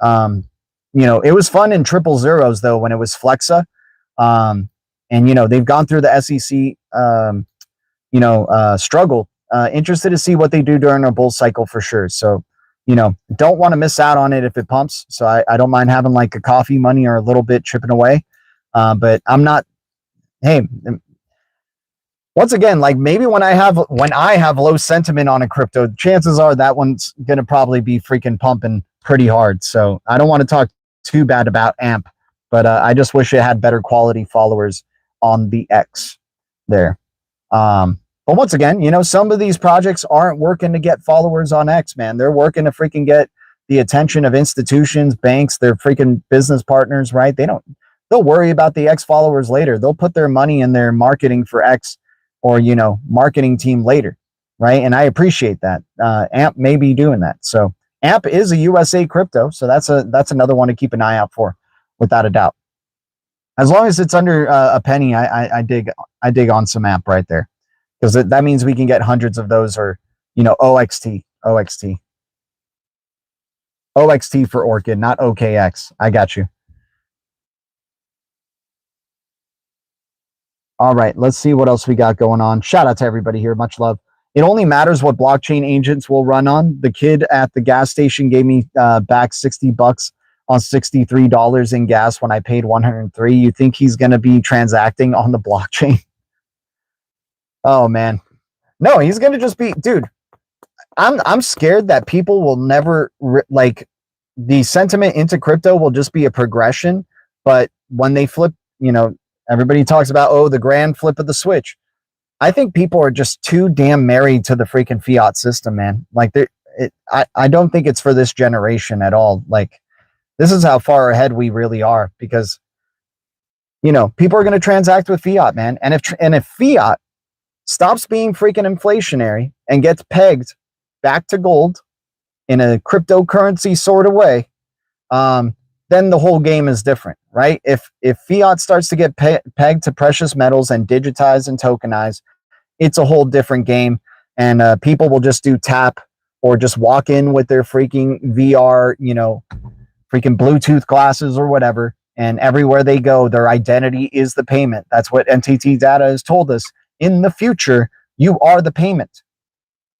Speaker 1: It was fun in triple zeros though when it was Flexa. And they've gone through the SEC struggle. Interested to see what they do during a bull cycle for sure. So don't want to miss out on it if it pumps. So I don't mind having like a coffee money or a little bit chipping away. But I'm not, hey, once again, like maybe when I have low sentiment on a crypto, chances are that one's going to probably be freaking pumping pretty hard. So I don't want to talk too bad about AMP, but I just wish it had better quality followers on the X there. But once again, some of these projects aren't working to get followers on X, man. They're working to freaking get the attention of institutions, banks, their freaking business partners, right? They'll worry about the X followers later. They'll put their money in their marketing for X or, marketing team later, right? And I appreciate that. AMP may be doing that. So AMP is a USA crypto. So that's another one to keep an eye out for, without a doubt. As long as it's under a penny, I dig on some AMP right there. Because that means we can get hundreds of those, or, OXT for Orchid, not OKX. I got you. All right, let's see what else we got going on. Shout out to everybody here. Much love. It only matters what blockchain agents will run on. The kid at the gas station gave me back $60 on $63 in gas when I paid $103. You think he's going to be transacting on the blockchain? Oh man, no, he's gonna just be, dude. I'm scared that people will never like the sentiment into crypto will just be a progression. But when they flip, everybody talks about the grand flip of the switch. I think people are just too damn married to the freaking fiat system, man. Like, I don't think it's for this generation at all. Like, this is how far ahead we really are, because, you know, people are going to transact with fiat, man. And if fiat stops being freaking inflationary and gets pegged back to gold in a cryptocurrency sort of way, then the whole game is different, right? If fiat starts to get pegged to precious metals and digitized and tokenized, it's a whole different game. And people will just do tap or just walk in with their freaking VR, you know, freaking Bluetooth glasses or whatever. And everywhere they go, their identity is the payment. That's what NTT data has told us. In the future, you are the payment.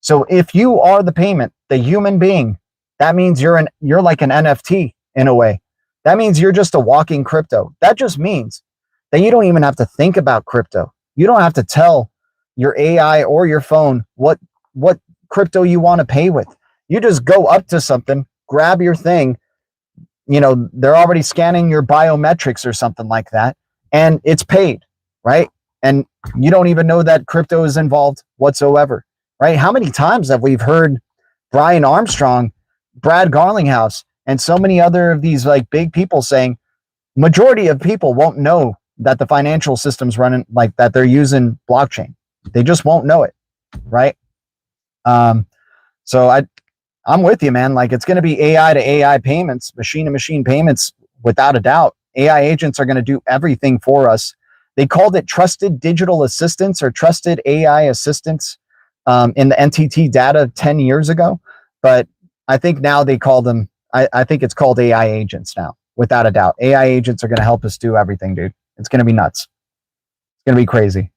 Speaker 1: So if you are the payment, the human being, that means you're like an NFT in a way. That means you're just a walking crypto. That just means that you don't even have to think about crypto. You don't have to tell your AI or your phone what crypto you want to pay with. You just go up to something, grab your thing, you know, they're already scanning your biometrics or something like that, and it's paid, right? And you don't even know that crypto is involved whatsoever, right? How many times have we heard Brian Armstrong, Brad Garlinghouse, and so many other of these like big people saying majority of people won't know that the financial system's running, like that they're using blockchain. They just won't know it, right? So I'm with you, man. Like, it's going to be AI to AI payments, machine to machine payments, without a doubt. AI agents are going to do everything for us. They called it trusted digital assistants or trusted AI assistants in the NTT data 10 years ago. But I think now they call them, I think it's called AI agents now, without a doubt. AI agents are going to help us do everything, dude. It's going to be nuts. It's going to be crazy.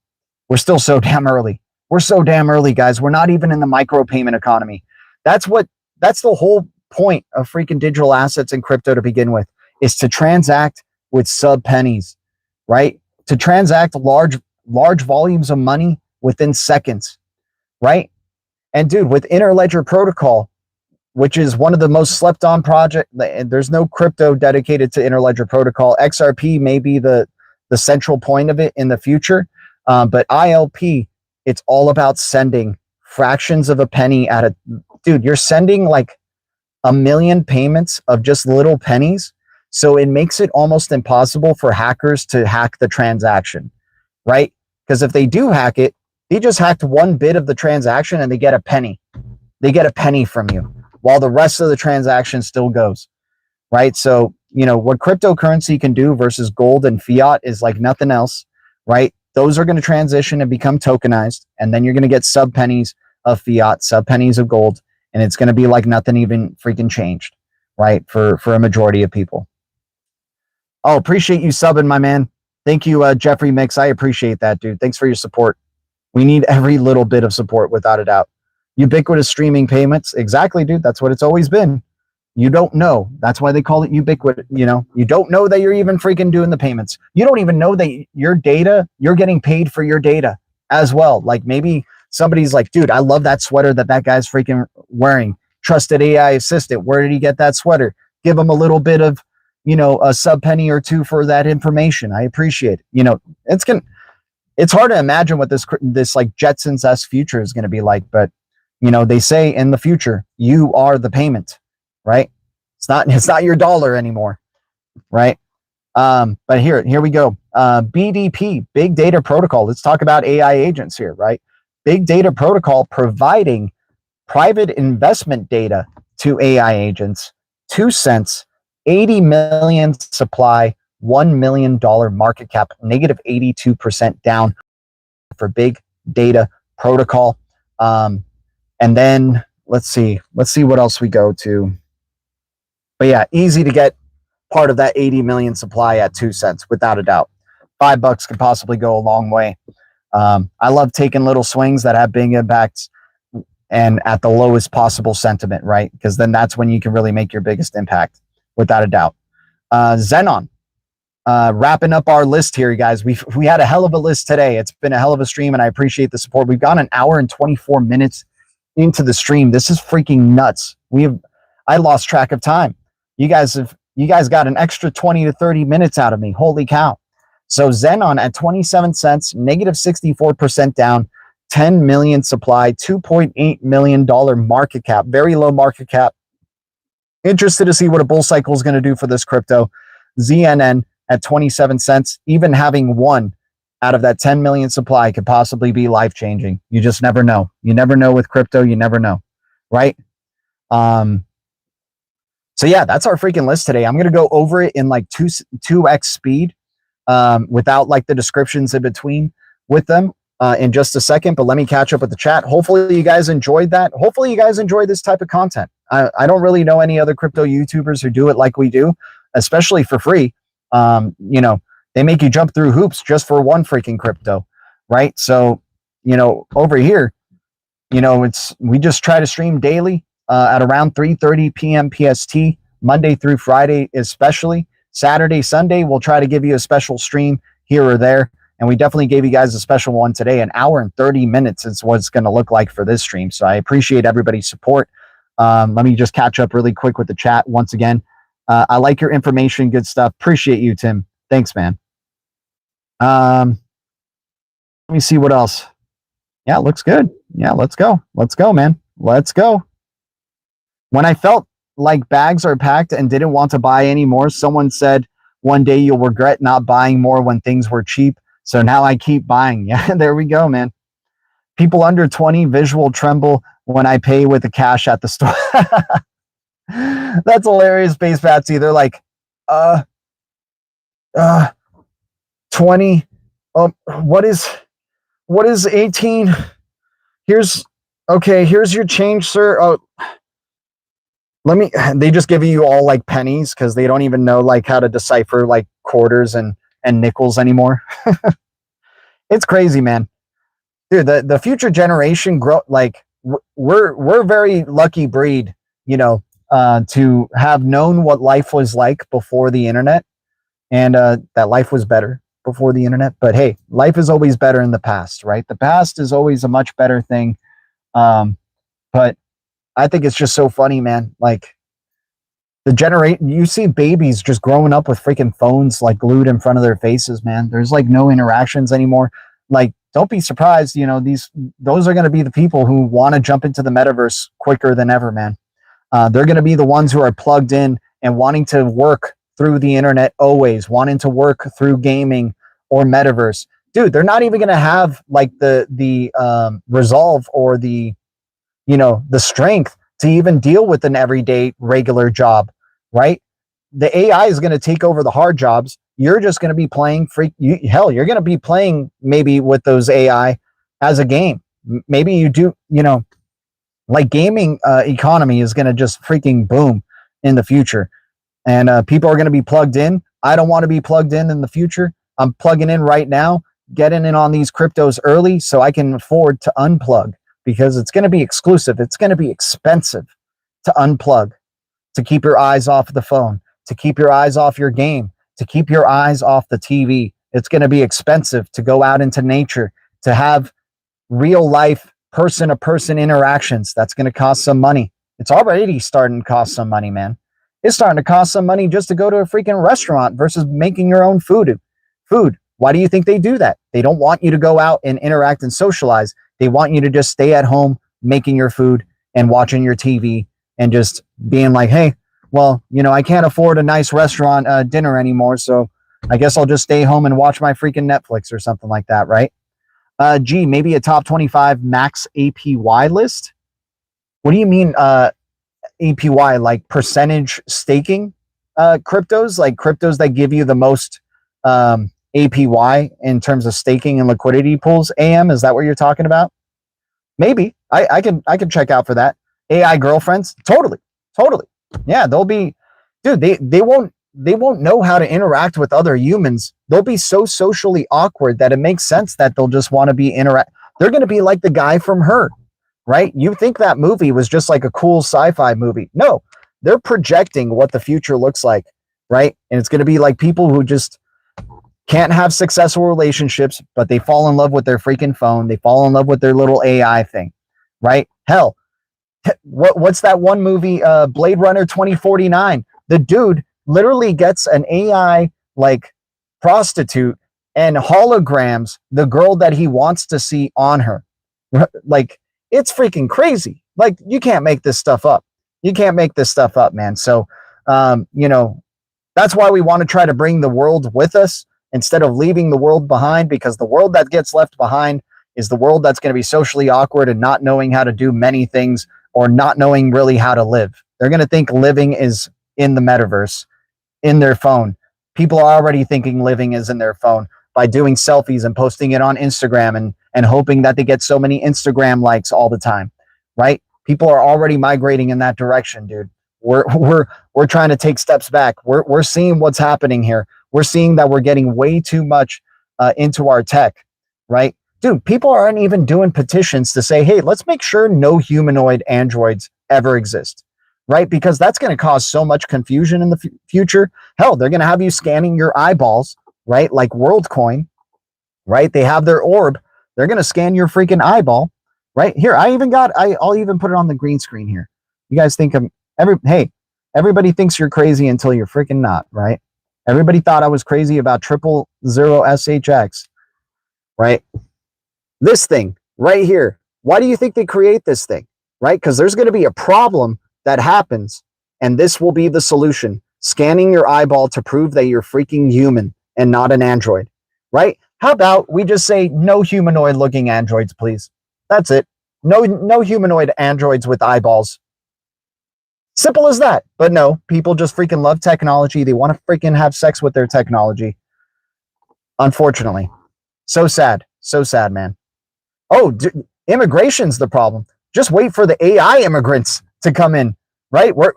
Speaker 1: We're still so damn early. We're so damn early, guys. We're not even in the micro payment economy. That's the whole point of freaking digital assets and crypto to begin with, is to transact with sub pennies, right? To transact large volumes of money within seconds, right? And dude, with Interledger Protocol, which is one of the most slept on project, there's no crypto dedicated to Interledger Protocol. XRP may be the central point of it in the future, but ILP, it's all about sending fractions of a penny at a, dude, you're sending like 1 million payments of just little pennies. So it makes it almost impossible for hackers to hack the transaction, right? Because if they do hack it, they just hacked one bit of the transaction and they get a penny. They get a penny from you while the rest of the transaction still goes, right? So, you know, what cryptocurrency can do versus gold and fiat is like nothing else, right? Those are going to transition and become tokenized. And then you're going to get sub pennies of fiat, sub pennies of gold. And it's going to be like nothing even freaking changed, right? For a majority of people. Oh, appreciate you subbing, my man. Thank you, Jeffrey Mix. I appreciate that, dude. Thanks for your support. We need every little bit of support, without a doubt. Ubiquitous streaming payments. Exactly, dude. That's what it's always been. You don't know. That's why they call it ubiquitous. You know, you don't know that you're even freaking doing the payments. You don't even know that your data, you're getting paid for your data as well. Like, maybe somebody's like, dude, I love that sweater that guy's freaking wearing. Trusted AI assistant. Where did he get that sweater? Give him a little bit of, you know, a sub penny or two for that information. I appreciate it. You know, it's hard to imagine what this like Jetsons-esque future is going to be like, but you know, they say in the future, you are the payment, right? It's not your dollar anymore, right? But here we go. BDP, Big Data Protocol. Let's talk about AI agents here, right? Big Data Protocol providing private investment data to AI agents. 2 cents, 80 million supply, $1 million market cap, negative 82% down for Big Data Protocol. And then let's see what else we go to. But yeah, easy to get part of that 80 million supply at 2 cents, without a doubt. $5 could possibly go a long way. I love taking little swings that have big impacts and at the lowest possible sentiment, right? Because then that's when you can really make your biggest impact, without a doubt. Xenon, wrapping up our list here, guys. We had a hell of a list today. It's been a hell of a stream, and I appreciate the support. We've gone 1 hour and 24 minutes into the stream. This is freaking nuts. I lost track of time. You guys got an extra 20 to 30 minutes out of me. Holy cow. So Xenon at 27 cents, negative 64% down. 10 million supply, $2.8 million market cap, very low market cap. Interested to see what a bull cycle is going to do for this crypto. ZNN at 27 cents, even having one out of that 10 million supply could possibly be life-changing. You just never know. You never know with crypto. You never know, right? So yeah, that's our freaking list today. I'm going to go over it in like 2x speed without like the descriptions in between with them in just a second. But let me catch up with the chat. Hopefully you guys enjoyed that. Hopefully you guys enjoy this type of content. I don't really know any other crypto YouTubers who do it like we do, especially for free. You know, they make you jump through hoops just for one freaking crypto, right? So, you know, over here, you know, we just try to stream daily at around 3:30 p.m. PST, Monday through Friday, especially. Saturday, Sunday, we'll try to give you a special stream here or there. And we definitely gave you guys a special one today. An hour and 30 minutes is what it's going to look like for this stream. So I appreciate everybody's support. Let me just catch up really quick with the chat once again. I like your information. Good stuff. Appreciate you, Tim. Thanks, man. Let me see what else. Yeah, looks good. Yeah, let's go. Let's go, man. Let's go. When I felt like bags are packed and didn't want to buy anymore, someone said, one day you'll regret not buying more when things were cheap. So now I keep buying. Yeah, there we go, man. People under 20 visual tremble when I pay with the cash at the store. That's hilarious, Base Patsy. They're like, 20. What is 18? Here's your change, sir. Oh, they just give you all like pennies because they don't even know like how to decipher like quarters and nickels anymore. It's crazy, man. Dude, the future generation we're very lucky breed, you know, to have known what life was like before the internet, and that life was better before the internet. But hey, life is always better in the past, right? The past is always a much better thing. But I think it's just so funny, man. Like you see babies just growing up with freaking phones like glued in front of their faces, man. There's like no interactions anymore. Like, don't be surprised, you know, those are going to be the people who want to jump into the metaverse quicker than ever, man. They're going to be the ones who are plugged in and wanting to work through the internet, always wanting to work through gaming or metaverse. Dude, they're not even going to have like the resolve or the, you know, the strength to even deal with an everyday regular job, right? The AI is going to take over the hard jobs. You're just going to be playing you're going to be playing maybe with those AI as a game. Maybe you do, you know, like gaming economy is going to just freaking boom in the future. And people are going to be plugged in. I don't want to be plugged in the future. I'm plugging in right now, getting in on these cryptos early so I can afford to unplug, because it's going to be exclusive. It's going to be expensive to unplug, to keep your eyes off the phone, to keep your eyes off your game, to keep your eyes off the TV. It's going to be expensive to go out into nature, to have real life person-to-person interactions. That's going to cost some money. It's already starting to cost some money, man. It's starting to cost some money just to go to a freaking restaurant versus making your own food. Why do you think they do that? They don't want you to go out and interact and socialize. They want you to just stay at home making your food and watching your TV and just being like, hey, well, you know, I can't afford a nice restaurant dinner anymore, so I guess I'll just stay home and watch my freaking Netflix or something like that, right? Maybe a top 25 max APY list? What do you mean APY? Like percentage staking cryptos? Like cryptos that give you the most APY in terms of staking and liquidity pools? AM, is that what you're talking about? Maybe. I can check out for that. AI girlfriends? Totally. Yeah, they'll be, dude, they won't know how to interact with other humans. They'll be so socially awkward that it makes sense that they'll just want to be they're going to be like the guy from Her, right? You think that movie was just like a cool sci-fi movie. No, they're projecting what the future looks like, right? And it's going to be like people who just can't have successful relationships, but they fall in love with their freaking phone. They fall in love with their little AI thing, right? Hell, what's that one movie, Blade Runner 2049? The dude literally gets an AI like prostitute and holograms the girl that he wants to see on her. Like, it's freaking crazy. Like, you can't make this stuff up. You can't make this stuff up, man. So, you know, that's why we want to try to bring the world with us instead of leaving the world behind, because the world that gets left behind is the world that's going to be socially awkward and not knowing how to do many things, or not knowing really how to live. They're going to think living is in the metaverse, in their phone. People are already thinking living is in their phone by doing selfies and posting it on Instagram and hoping that they get so many Instagram likes all the time, right? People are already migrating in that direction, dude. We're trying to take steps back. We're seeing what's happening here. We're seeing that we're getting way too much into our tech, right? Dude, people aren't even doing petitions to say, hey, let's make sure no humanoid androids ever exist, right? Because that's going to cause so much confusion in the future. Hell, they're going to have you scanning your eyeballs, right? Like WorldCoin, right? They have their orb. They're going to scan your freaking eyeball, right? Here, I'll even put it on the green screen here. You guys think hey, everybody thinks you're crazy until you're freaking not, right? Everybody thought I was crazy about 000SHX, right? This thing right here. Why do you think they create this thing, right? Because there's going to be a problem that happens, and this will be the solution. Scanning your eyeball to prove that you're freaking human and not an android, right? How about we just say no humanoid looking androids, please? That's it. No humanoid androids with eyeballs. Simple as that. But no, people just freaking love technology. They want to freaking have sex with their technology. Unfortunately. So sad. So sad, man. Oh, immigration's the problem. Just wait for the AI immigrants to come in, right? Wait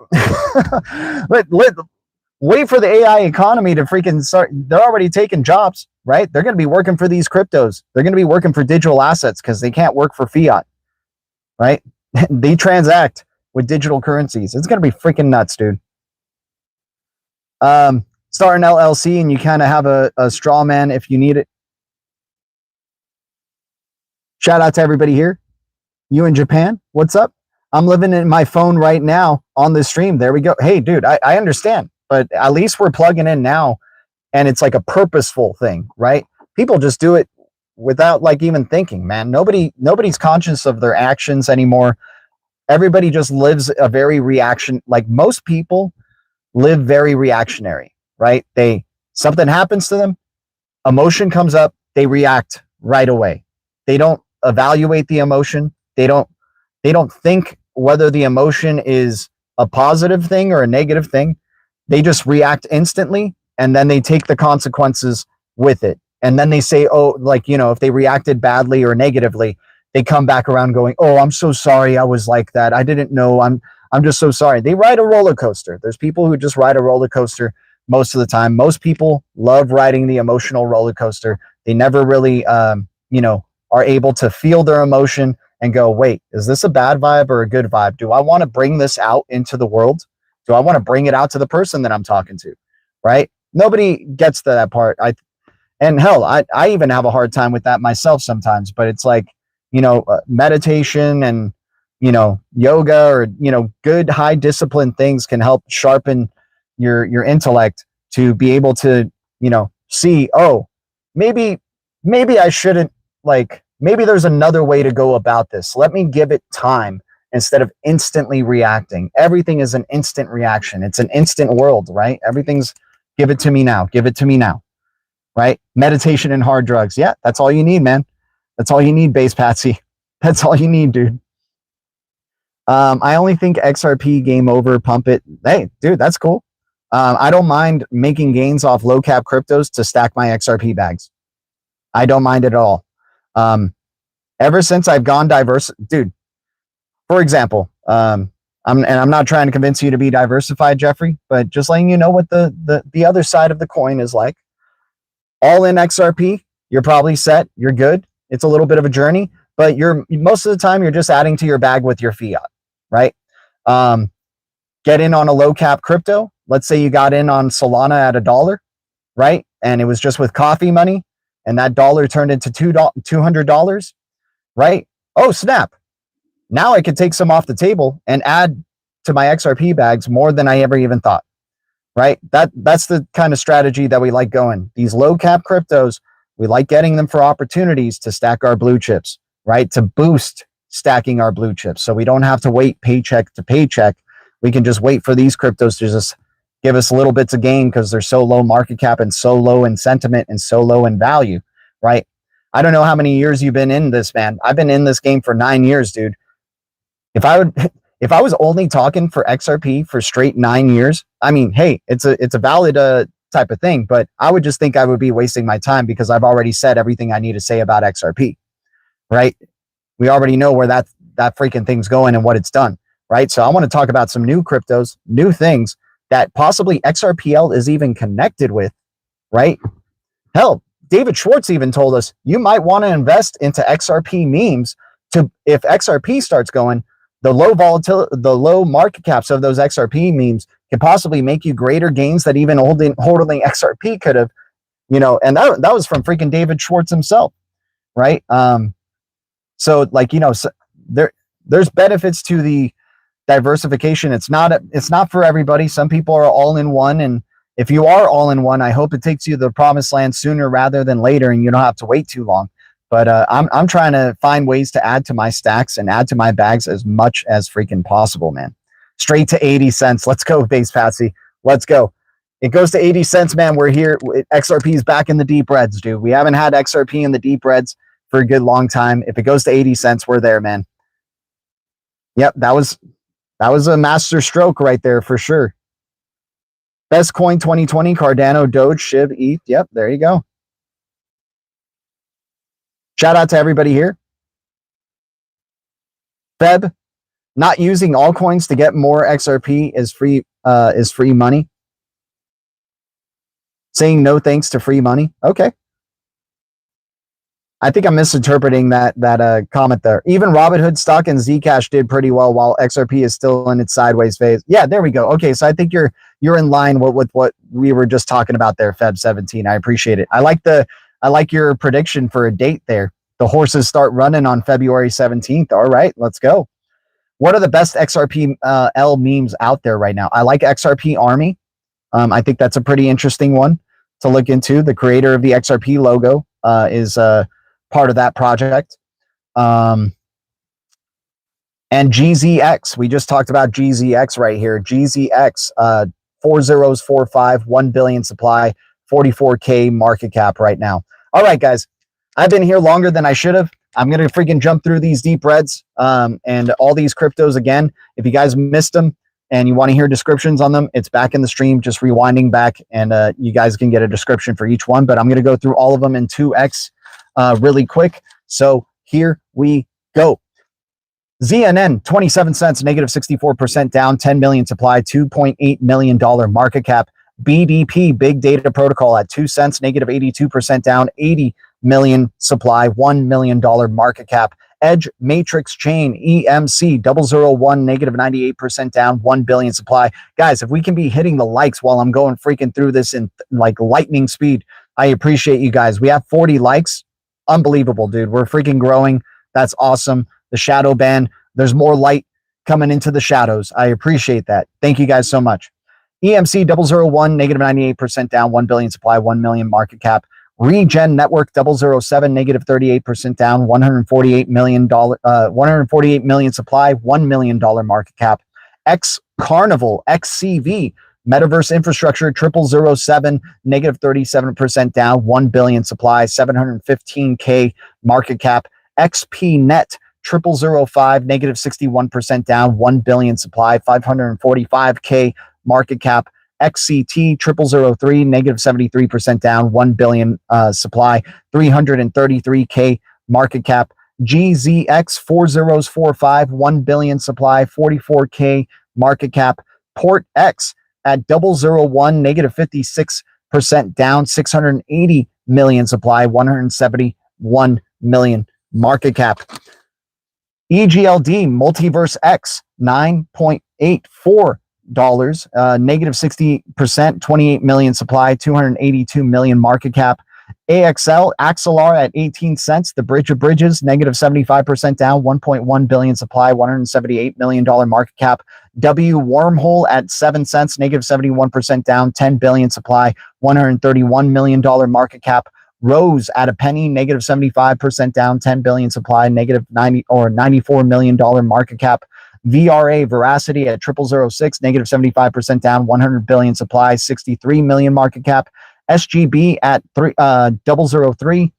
Speaker 1: for the AI economy to freaking start. They're already taking jobs, right? They're going to be working for these cryptos. They're going to be working for digital assets because they can't work for fiat, right? They transact with digital currencies. It's going to be freaking nuts, dude. Start an LLC and you kind of have a straw man if you need it. Shout out to everybody here. You in Japan, what's up? I'm living in my phone right now on this stream. There we go. Hey, dude, I understand, but at least we're plugging in now, and it's like a purposeful thing, right? People just do it without like even thinking, man. Nobody's conscious of their actions anymore. Everybody just lives a very like most people live very reactionary, right? Something happens to them, emotion comes up, they react right away. They don't evaluate the emotion. They don't think whether the emotion is a positive thing or a negative thing. They just react instantly, and then they take the consequences with it. And then they say, oh, like, you know, if they reacted badly or negatively, they come back around going, oh, I'm so sorry I was like that. I didn't know. I'm just so sorry. They ride a roller coaster. There's people who just ride a roller coaster most of the time. Most people love riding the emotional roller coaster. They never really, you know, are able to feel their emotion and go, wait, is this a bad vibe or a good vibe? Do I want to bring this out into the world? Do I want to bring it out to the person that I'm talking to? Right? Nobody gets to that part. And hell, I even have a hard time with that myself sometimes, but it's like, you know, meditation and, you know, yoga or, you know, good high discipline things can help sharpen your intellect to be able to, you know, see, oh, maybe I shouldn't, like, maybe there's another way to go about this. Let me give it time instead of instantly reacting. Everything is an instant reaction. It's an instant world, right? Everything's give it to me now. Give it to me now, right? Meditation and hard drugs. Yeah, that's all you need, man. That's all you need, Base Patsy. That's all you need, dude. I only think XRP game over, pump it. Hey, dude, that's cool. I don't mind making gains off low cap cryptos to stack my XRP bags. I don't mind it at all. Ever since I've gone diverse, dude, for example, I'm not trying to convince you to be diversified, Jeffrey, but just letting you know what the other side of the coin is like. All in XRP, you're probably set. You're good. It's a little bit of a journey, but most of the time you're just adding to your bag with your fiat, right? Get in on a low cap crypto. Let's say you got in on Solana at $1, right? And it was just with coffee money, and that dollar turned into $200, right? Oh, snap. Now I could take some off the table and add to my XRP bags more than I ever even thought, right? That's the kind of strategy that we like going. These low cap cryptos, we like getting them for opportunities to stack our blue chips. right? To boost stacking our blue chips. So we don't have to wait paycheck to paycheck. We can just wait for these cryptos to just give us little bits of gain because they're so low market cap and so low in sentiment and so low in value, right? I don't know how many years you've been in this, man. I've been in this game for 9 years, dude. If I was only talking for XRP for straight 9 years, I mean, hey, it's a valid type of thing, but I would just think I would be wasting my time because I've already said everything I need to say about XRP, right? We already know where that freaking thing's going and what it's done, right? So I want to talk about some new cryptos, new things that possibly XRPL is even connected with, right? Hell, David Schwartz even told us you might want to invest into XRP memes to, if XRP starts going, the low volatility, the low market caps of those XRP memes can possibly make you greater gains that even holding XRP could have, you know, and that was from freaking David Schwartz himself, right? So like, you know, so there's benefits to the diversification. It's not for everybody. Some people are all in one, and if you are all in one, I hope it takes you to the promised land sooner rather than later, and you don't have to wait too long. But I'm trying to find ways to add to my stacks and add to my bags as much as freaking possible, man. Straight to 80 cents. Let's go, Base Patsy. Let's go. It goes to 80 cents, man. We're here. XRP is back in the deep reds, dude. We haven't had XRP in the deep reds for a good long time. If it goes to 80 cents, we're there, man. Yep, that was a master stroke right there for sure. Best coin 2020, Cardano, Doge, SHIB, ETH. Yep, there you go. Shout out to everybody here. Feb, not using altcoins to get more XRP is free money. Saying no thanks to free money. Okay. I think I'm misinterpreting that comment there. Even Robinhood stock and Zcash did pretty well while XRP is still in its sideways phase. Yeah, there we go. Okay, so I think you're in line with what we were just talking about there, Feb 17. I appreciate it. I like your prediction for a date there. The horses start running on February 17th. All right, let's go. What are the best XRP L memes out there right now? I like XRP Army. I think that's a pretty interesting one to look into. The creator of the XRP logo is part of that project. And GZX, we just talked about GZX right here. GZX, 4045, 1 billion supply, 44K market cap right now. All right, guys, I've been here longer than I should have. I'm going to freaking jump through these deep reds and all these cryptos again. If you guys missed them and you want to hear descriptions on them, it's back in the stream, just rewinding back, and you guys can get a description for each one. But I'm going to go through all of them in 2x really quick. So here we go. ZNN, 27 cents, negative 64% down, 10 million supply, $2.8 million market cap. BDP, Big Data Protocol, at 2 cents, negative 82% down, 80 million supply, $1 million market cap. Edge Matrix Chain, EMC, 001, negative 98% down, 1 billion supply. Guys, if we can be hitting the likes while I'm going freaking through this in like lightning speed, I appreciate you guys. We have 40 likes. Unbelievable, dude. We're freaking growing. That's awesome. The shadow ban, there's more light coming into the shadows. I appreciate that. Thank you guys so much. EMC 001, negative 98% down, 1 billion supply, 1 million market cap. Regen Network 007, negative 38% down, $148 million supply, $1 million market cap. X Carnival, XCV, Metaverse Infrastructure 0007, negative 37% down, 1 billion supply, 715K market cap. XPNet 0005, negative 61% down, 1 billion supply, 545K market cap. XCT 0003, negative 73% down, 1 billion supply, 333K market cap. GZX 4045, 1 billion supply, 44K market cap. Port X at 001, negative 56% down, 680 million supply, 171 million market cap. EGLD Multiverse X 9.84 negative 60%, 28 million supply, 282 million market cap. Axelar at 18 cents, the bridge of bridges, negative 75% down, 1.1 billion supply, $178 million market cap. W Wormhole at 7 cents, negative 71% down, 10 billion supply, $131 million market cap. Rose at a penny, negative 75% down, 10 billion supply, negative 90 or $94 million market cap. VRA Veracity at 0006, negative 75% down, 100 billion supply, 63 million market cap. SGB at 003,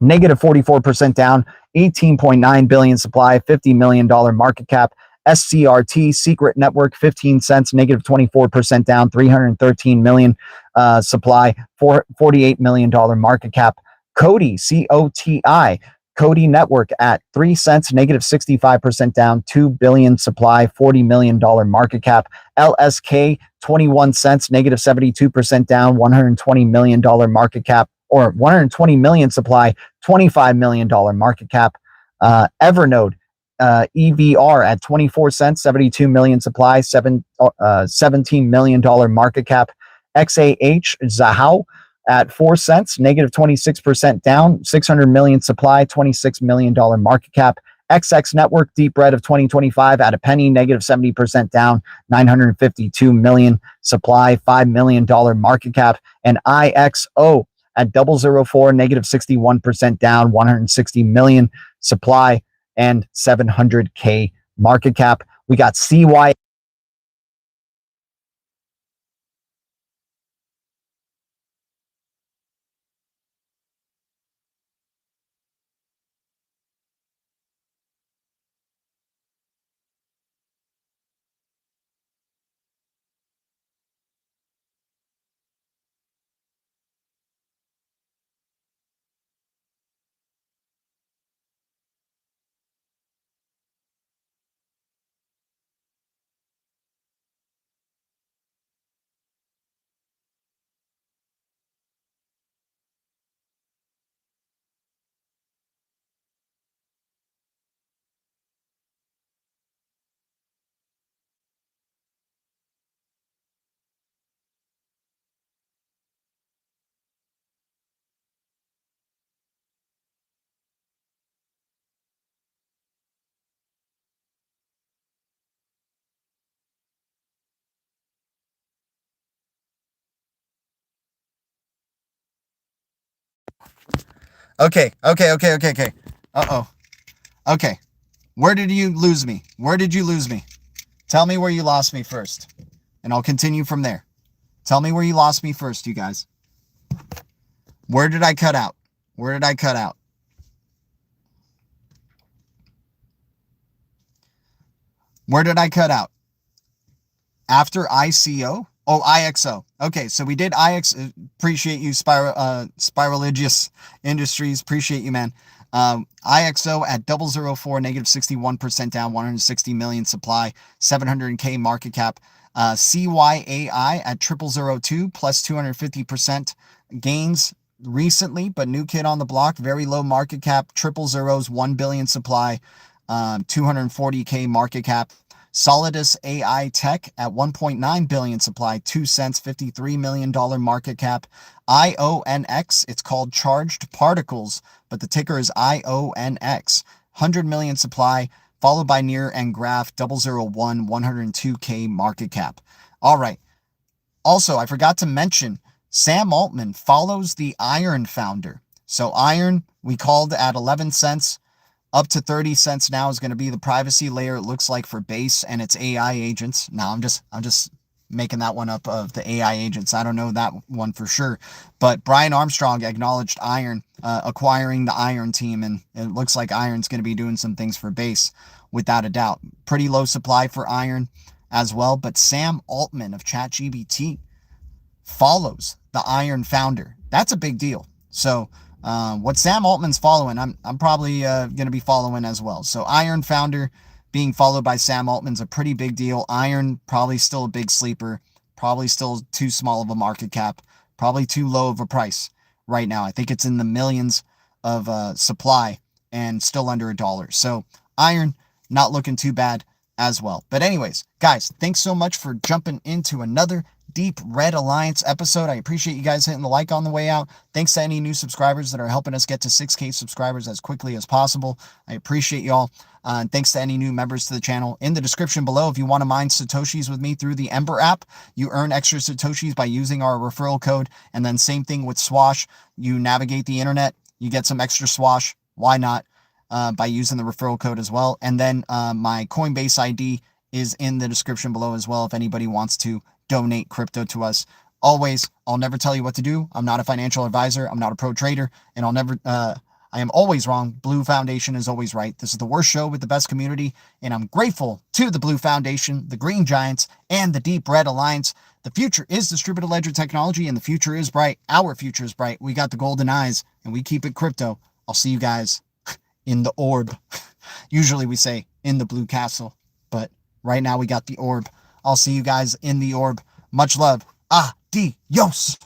Speaker 1: negative 44% down, 18.9 billion supply, $50 million market cap. SCRT Secret Network 15 cents, negative 24% down, 313 million supply, $48 million market cap. Cody COTI Cody Network at 3 cents, negative 65% down, 2 billion supply, $40 million market cap. LSK 21 cents, negative 72% down, $120 million market cap, or 120 million supply, $25 million market cap. Evernode EVR at 24 cents, 72 million supply, $17 million market cap. XAH Zahao at 4 cents, negative 26% down, 600 million supply, $26 million market cap. XX Network Deep Red of 2025 at a penny, negative 70% down, 952 million supply, $5 million market cap. And IXO at 004, negative 61% down, 160 million supply, and 700K market cap. We got CY. Okay. Uh-oh. Okay. Where did you lose me? Where did you lose me? Tell me where you lost me first, and I'll continue from there. Tell me where you lost me first, you guys. Where did I cut out? Where did I cut out? Where did I cut out? After ICO? Oh, IXO. Okay, so we did IX. Appreciate you, Spiraligious Industries. Appreciate you, man. IXO at 004, negative 61% down, 160 million supply, 700K market cap. CYAI at 0002, plus 250% gains recently, but new kid on the block, very low market cap. 000's 1 billion supply, 240K market cap. Solidus AI Tech at 1.9 billion supply, 2 cents, $53 million market cap. IONX, it's called Charged Particles, but the ticker is IONX, 100 million supply, followed by Near and Graph 001, 102K market cap. All right. Also, I forgot to mention, Sam Altman follows the Iron founder. So Iron, we called at 11 cents. Up to 30 cents now is going to be the privacy layer, it looks like, for Base and its AI agents. Now, I'm just making that one up of the AI agents. I don't know that one for sure. But Brian Armstrong acknowledged Iron, acquiring the Iron team, and it looks like Iron's going to be doing some things for Base, without a doubt. Pretty low supply for Iron as well. But Sam Altman of ChatGPT follows the Iron founder. That's a big deal. So what Sam Altman's following, I'm probably going to be following as well. So Iron founder being followed by Sam Altman's a pretty big deal. Iron probably still a big sleeper, probably still too small of a market cap, probably too low of a price right now. I think it's in the millions of supply and still under $1. So Iron not looking too bad. as well. But anyways, guys, thanks so much for jumping into another Deep Red Alliance episode. I appreciate you guys hitting the like on the way out. Thanks to any new subscribers that are helping us get to 6K subscribers as quickly as possible. I appreciate y'all. And thanks to any new members to the channel. In the description below, if you want to mine Satoshis with me through the Ember app, you earn extra Satoshis by using our referral code. And then same thing with Swash. You navigate the internet, you get some extra Swash. Why not? By using the referral code as well. And then my Coinbase ID is in the description below as well if anybody wants to donate crypto to us. Always, I'll never tell you what to do. I'm not a financial advisor. I'm not a pro trader, and I am always wrong. Blue Foundation is always right. This is the worst show with the best community, and I'm grateful to the Blue Foundation, the Green Giants, and the Deep Red Alliance. The future is distributed ledger technology, and the future is bright. Our future is bright. We got the golden eyes, and we keep it crypto. I'll see you guys in the orb. Usually we say in the blue castle, but right now we got the orb. I'll see you guys in the orb. Much love. Adios.